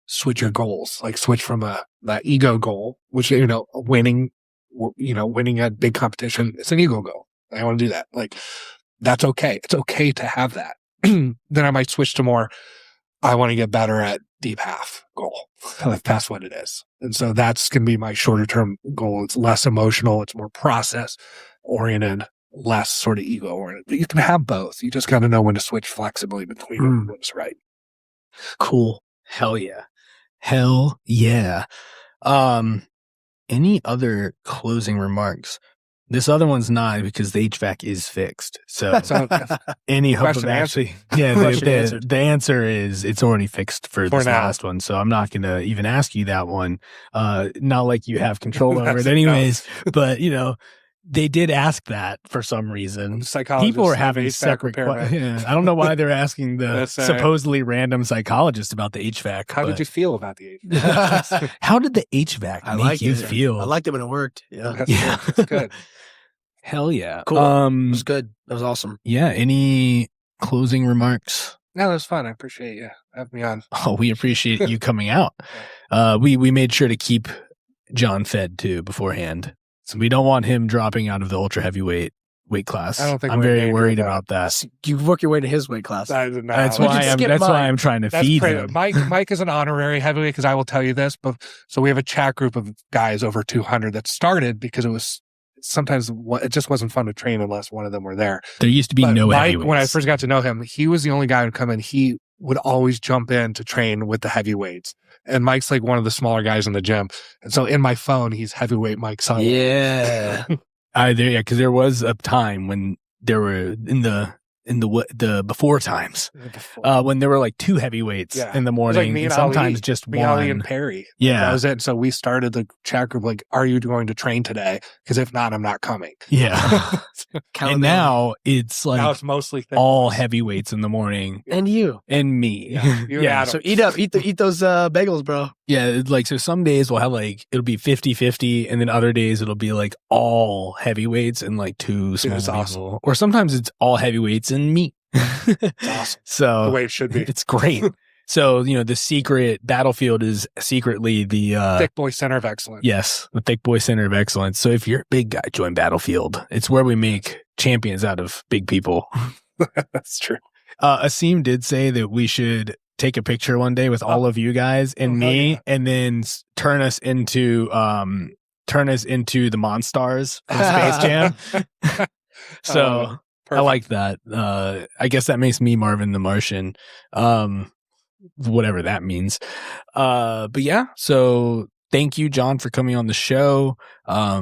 switch your goals, like switch from that ego goal, which, you know, winning at big competition. It's an ego goal. I want to do that. Like that's okay. It's okay to have that. Then I might switch to more, I want to get better at deep half goal. Like that's what it is. And so that's going to be my shorter term goal. It's less emotional. It's more process oriented, less sort of ego oriented. But you can have both. You just got to know when to switch flexibly between what's right. Cool. Hell yeah. Hell yeah. Any other closing remarks? This other one's not because the HVAC is fixed. So any hope of actually, the answer is it's already fixed for this last one. So I'm not going to even ask you that one. Not like you have control over it anyways, but you know, they did ask that for some reason. People are having separate questions. I don't know why they're asking the supposedly random psychologist about the HVAC. How did you feel about the HVAC? How did the HVAC make you feel? I liked it when it worked. Yeah. That's good. Hell yeah. Cool. It was good. That was awesome. Yeah. Any closing remarks? No, that was fun. I appreciate you having me on. Oh, we appreciate you coming out. We made sure to keep John fed too beforehand. So we don't want him dropping out of the ultra heavyweight weight class. I don't think I'm very worried about that. You work your way to his weight class. That's why I'm trying to feed him. Mike is an honorary heavyweight because I will tell you this. But so we have a chat group of guys over 200 that started because it was sometimes it just wasn't fun to train unless one of them were there. There used to be no Mike, heavyweights. when I first got to know him, he was the only guy who'd come in. He would always jump in to train with the heavyweights. And Mike's like one of the smaller guys in the gym. And so in my phone, he's heavyweight Mike Son. Yeah. Because there was a time when there were in the before times when there were like 2 heavyweights in the morning, like and sometimes Ali, just one. Ali and Perry. Yeah, that was it. So we started the chat group like, "Are you going to train today? Because if not, I'm not coming." Yeah. And now it's like mostly all heavyweights in the morning, and you and me. Yeah. So eat those bagels, bro. Yeah, like so some days we'll have like it'll be 50-50, and then other days it'll be like all heavyweights and like 2 small people. Awesome. Or sometimes it's all heavyweights and me. It's awesome. So the way it should be. It's great. So, you know, the secret battlefield is secretly the Thick Boy Center of Excellence. Yes, the Thick Boy Center of Excellence. So if you're a big guy, join Battlefield. It's where we make champions out of big people. That's true. Asim did say that we should take a picture one day with all of you guys and me, and then turn us into turn us into the Monstars from Space Jam. So I like that. I guess that makes me Marvin the Martian. Whatever that means. But yeah, so thank you, John, for coming on the show. I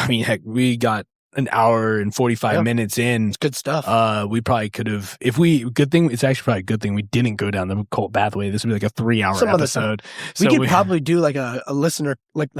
mean, heck, we got an hour and 45 minutes in. It's good stuff. We probably could have, it's actually probably a good thing we didn't go down the cult pathway. This would be like a 3-hour episode. We could probably do like a listener, like,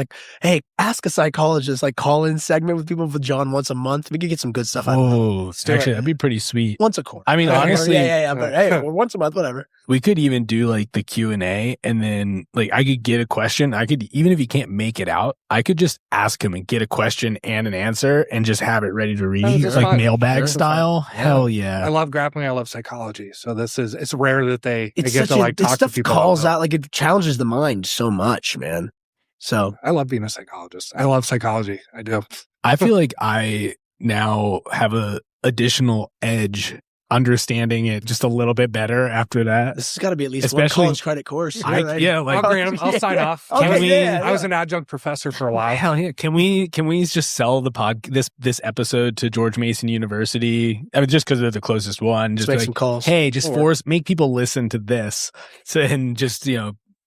hey, ask a psychologist, like call in segment with people with John once a month. We could get some good stuff out of it. Actually, that'd be pretty sweet. Once a quarter. I mean, honestly. Yeah. But hey, once a month, whatever. We could even do like the Q&A, and then like I could get a question. I could, even if you can't make it out, I could just ask him and get a question and an answer and just have it ready to read, like mailbag style. Hell yeah. I love grappling. I love psychology. So it's rare that they get to like talk to people. Stuff calls out, like it challenges the mind so much, man. So I love being a psychologist. I love psychology. I do. I feel like I now have a additional edge understanding it just a little bit better after that. This has got to be at least one college credit course. I'll sign off. I was an adjunct professor for a while. Hell yeah. Can we just sell the this episode to George Mason University? I mean, just because they're the closest one. Just make some calls. Hey, just make people listen to this. So, and just,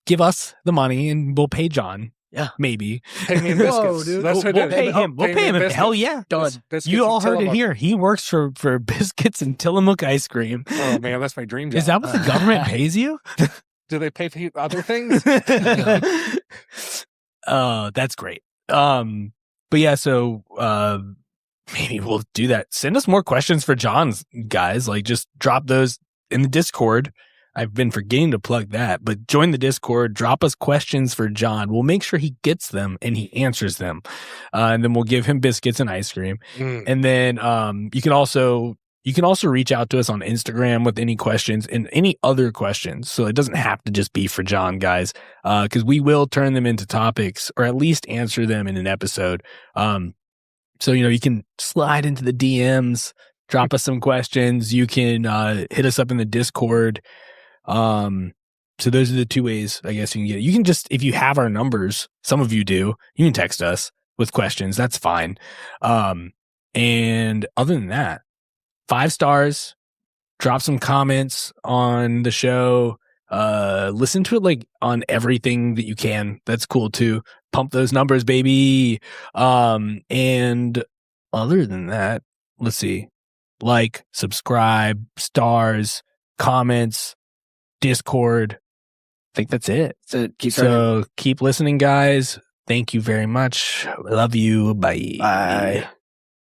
give us the money and we'll pay John. Yeah, maybe. Pay me in biscuits. Whoa, dude. We'll pay him. We'll pay him. Hell yeah. Done. You all heard it here. He works for biscuits and Tillamook ice cream. Oh, man, that's my dream job. Is that what the government pays you? Do they pay for other things? That's great. But yeah, so maybe we'll do that. Send us more questions for John's, guys. Like, just drop those in the Discord. I've been forgetting to plug that, but join the Discord, drop us questions for John. We'll make sure he gets them and he answers them. And then we'll give him biscuits and ice cream. And then you can also reach out to us on Instagram with any questions and any other questions. So it doesn't have to just be for John, guys, because we will turn them into topics or at least answer them in an episode. So, you can slide into the DMs, drop us some questions. You can hit us up in the Discord. So those are the two ways I guess you can get it. You can just, if you have our numbers, some of you do, you can text us with questions. That's fine. And other than that, 5 stars, drop some comments on the show, listen to it like on everything that you can. That's cool too. Pump those numbers, baby. And other than that, let's see, like, subscribe, stars, comments, Discord. I think that's it. Keep listening, guys. Thank you very much. Love you. Bye. Bye.